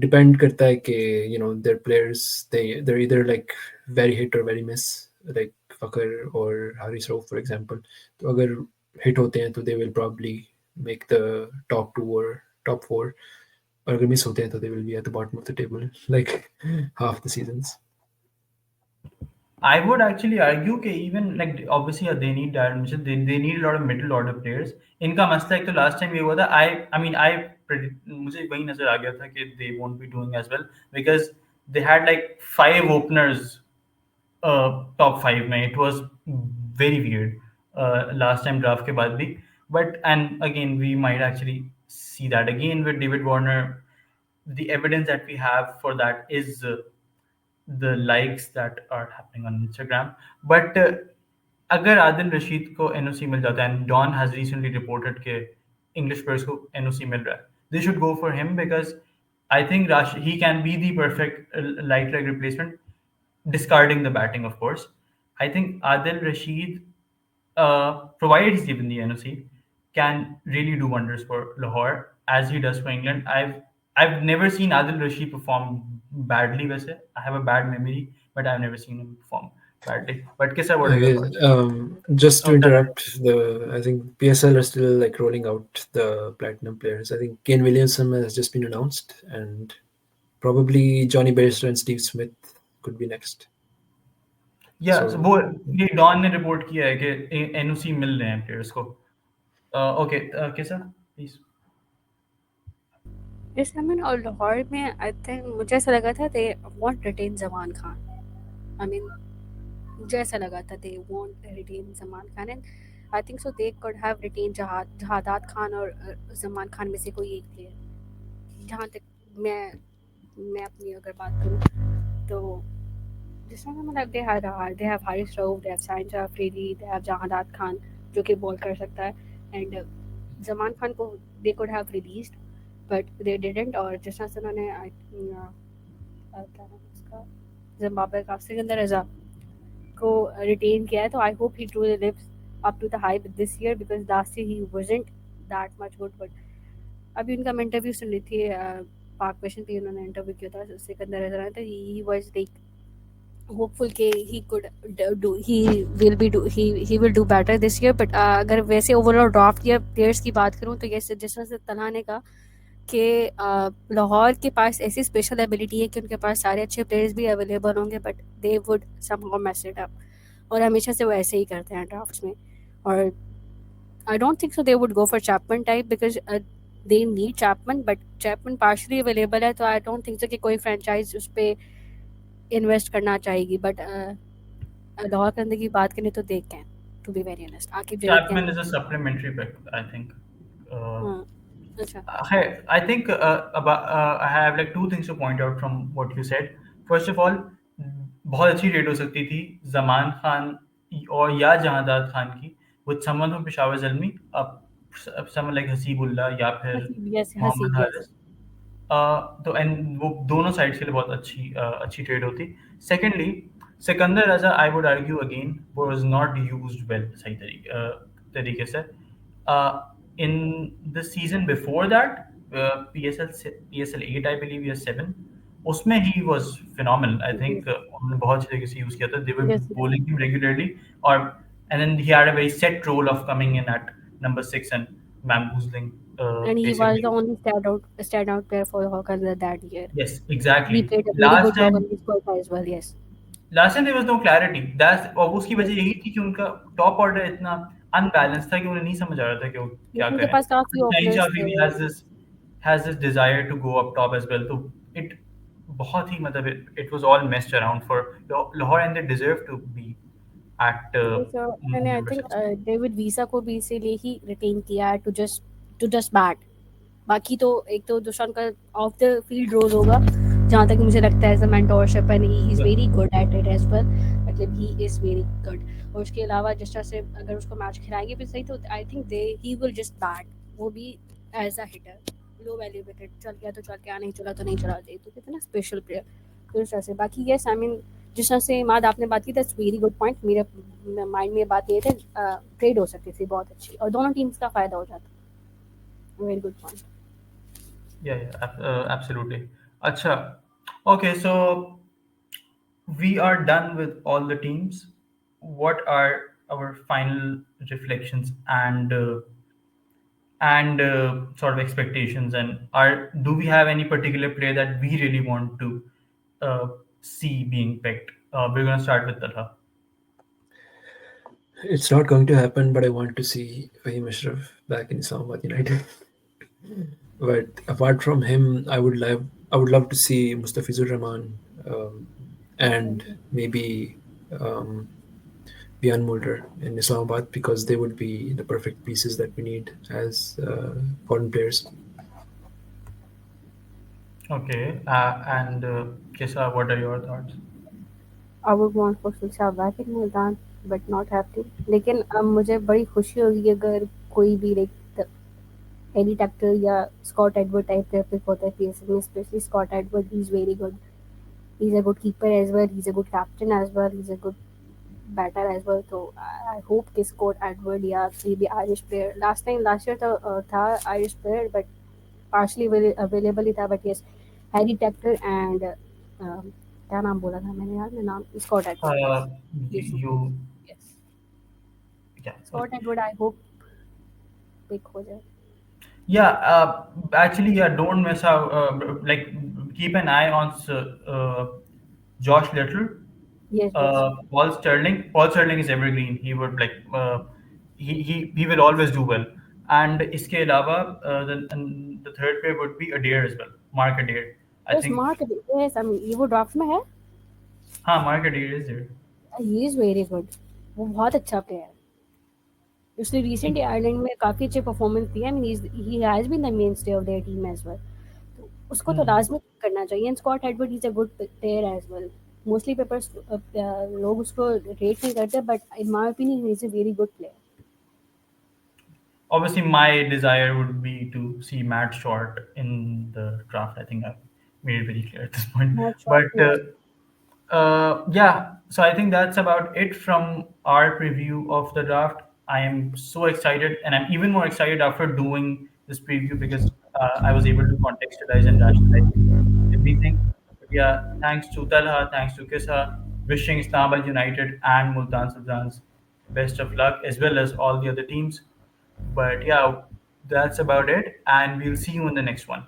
depend करता है कि their players, they're either like very hit or very miss, like Fakar or Haris Rauf for example. तो अगर hit होते हैं तो they will probably make the top 2 or top 4, और अगर miss होते हैं तो they will be at the bottom of the table like half the seasons. I would actually argue that even like obviously they need Darren Mitchell, they need a lot of middle order players. इनका मसला एक तो last time ये हुआ था. I mean I मुझे वही नजर आ गया था कि they won't be doing as well because they had like 5 openers top 5 में. It was very weird last time draft के बाद भी. But and again we might actually see that again with David Warner. The evidence that we have for that is the likes that are happening on Instagram. But अगर आदिल रशीद को NOC मिल जाता है, and Dawn has recently reported कि English players को NOC मिल रहा है, they should go for him because I think he can be the perfect light leg replacement, discarding the batting, of course. I think Adil Rashid, provided he's given the NOC, can really do wonders for Lahore as he does for England. I've never seen Adil Rashid perform badly. वैसे I have a bad memory, but I've never seen him perform badly. But Kisa, what are your Okay, thoughts? just to Oh, done. interrupt, I think PSL are still like rolling out the platinum players. I think Kane Williamson has just been announced, and probably Johnny Bairstow and Steve Smith could be next. Yeah, so So वो ये don ने report किया है कि NOC मिल रहे हैं players को. Okay, Kisa, please. जैसे I mean, और लाहौर में आई थिंक मुझे ऐसा लगा था they want retain Zaman Khan. I mean मुझे ऐसा लगा था they want retain Zaman Khan and I think so they could have retain Jahandad Khan और जमान खान में से कोई एक प्लेयर. जहाँ तक मैं अपनी अगर बात करूँ तो जिसमें मतलब they have Haris Rauf, they have Sanja Afridi, they have Jahadat Khan जो कि बॉल कर सकता है एंड जमान खान को they could have released but they didn't. और जिस तरह से उन्होंने क्या नाम है उसका जिम्बाब्वे का सिकंदर रजा को रिटेन किया है तो I hope he truly lives up to the hype this year because last year he wasn't that much good. but अभी उनका मैं इंटरव्यू सुन रही थी पाक पेशन पे उन्होंने इंटरव्यू किया था सिकंदर रजा ने तो he was like hopeful कि he could he will do better this year. but अगर वैसे ओवरऑल ड्राफ्ट या प्लेयर्स की बात करूँ तो जैसे जिस तरह से तलहा ने कहा कि लाहौर के पास ऐसी स्पेशल एबिलिटी है कि उनके पास सारे अच्छे प्लेयर्स भी अवेलेबल होंगे but they would somehow mess it up. और हमेशा से वो ऐसे ही करते हैं ड्राफ्ट्स में. और I don't think so they would go for Chapman type because they need Chapman but Chapman partially available है तो आई डोंट थिंक सो कि कोई फ्रेंचाइज उस पर इन्वेस्ट करना चाहेगी. बट लाहौर के अंदर की बात करें तो देख हैं to be very honest Aqib Javed Chapman is a supplementary pick, I think. हाँ अच्छा I think I have like two things to point out from what you said. First of all, बहुत अच्छी रेट हो सकती थी जमान खान और या जहादात खान की with someone from Peshawar Zalmi, someone like Hasibullah या फिर हसीब मोहम्मद यस हारिस. तो एंड वो दोनों साइड्स के लिए बहुत अच्छी ट्रेड होती. Secondly, Sikandar Raza I would argue again was not used well सही तरीके से. In the season before that, PSL 8 I believe या 7, उसमें he was phenomenal. I think उन्होंने बहुत अच्छी तरीके से यूज किया था. दे वर yes bowling him regularly, or and then he had a very set role of coming in at number 6 and bamboozling and he was basically. the only standout player for Hawkins that year. Yes, He exactly. played a very good job on his quota as well. Yes. Last time there was no clarity. That's और उसकी वजह यही थी कि उनका top order इतना unbalance था कि उन्हें नहीं समझ आ रहा था कि वो क्या लेकिन उनके करें. पास काफी Shaheen ओपनर्स Shafii थे. has this desire to go up top as well. तो it बहुत ही मतलब it was all messed around for Lahore, and they deserve to be at Yes, मैंने आई number थिंक 6. डेविड वीसा को भी इसीलिए ही retain किया है टू जस्ट बैट. बाकी तो एक तो दूसरा उनका ऑफ द फील्ड रोल होगा जहाँ तक मुझे लगता है as a mentorship and he is very good at it as well. मतलब ही इज वेरी गुड. और उसके अलावा जिस तरह से अगर उसको मैच खिलाएंगे भी सही तो I think he will just bat वो भी as a hitter low value wicket चल गया तो चल गया नहीं चला तो नहीं चला दे तो कितना स्पेशल प्लेयर. तो इस तरह से बाकी यस आई मीन जिस तरह से इमाद आपने बात की दैट्स वेरी गुड पॉइंट. मेरे माइंड में बात ये थे ट्रेड हो सकती थी बहुत अच्छी और दोनों टीम्स का फायदा हो जाता. Very good point. Yeah, absolutely. Acha. Okay, so we are done with all the teams. What are our final reflections and sort of expectations, and do we have any particular player that we really want to see being picked? We're going to start with Talha. it's not going to happen, but I want to see Fahim Ashraf back in Islamabad United. But apart from him, I would love to see Mustafizur Rahman and maybe Bian Mulder in Islamabad because they would be the perfect pieces that we need as foreign players. Okay, and Kisa, what are your thoughts? I would want Faisal Shah back in Multan. But not have to. लेकिन अब मुझे बड़ी खुशी होगी अगर कोई भी like Eddie Tucker या स्कॉट एडवर्ड टाइप का पिक होता है पीएसएल में, specially Scott Edward, he is very good, he is a good keeper as well, he is a good captain as well, he is a good batter as well. तो I hope कि Scott Edward या कोई भी Irish player, last year तो था Irish player but partially available ही था, but yes Harry Tucker and क्या नाम बोला था मैंने यार, मैं नाम स्कॉट एडवर्ड, यस Uh, ये you, yes yeah. Scott Edward I hope pick हो जाए। Yeah, actually, yeah, don't miss out. Like, keep an eye on Josh Little, yes yes Paul Sterling. Paul Sterling is evergreen. He would like he will always do well. And iske alawa, the third player would be Adair as well. Mark Adair. I yes think, mark, yes I mean ये वो draft में है, Mark Adair is there. He is very good, वो बहुत अच्छा player है। उसने recently Ireland में काफ़ी अच्छे परफॉर्मेंस दिया, I mean he has been the mainstay of their team as well. तो उसको तो Hmm. लाजमी करना चाहिए, and Scott Edward is a good player as well. Mostly papers लोग उसको रेट नहीं करते, but in my opinion he is a very good player. Obviously, my desire would be to see Matt Short in the draft. I think I've made it very clear at this point. Not But shot, yes. yeah, so I think that's about it from our preview of the draft. I am so excited, and I'm even more excited after doing this preview because I was able to contextualize and rationalize everything. But yeah, thanks to Talha, thanks to Kisa, wishing Islamabad United and Multan Sultans best of luck, as well as all the other teams. But yeah, that's about it, and we'll see you in the next one.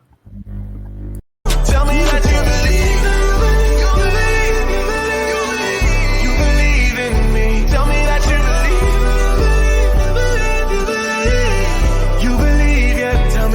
Tell me that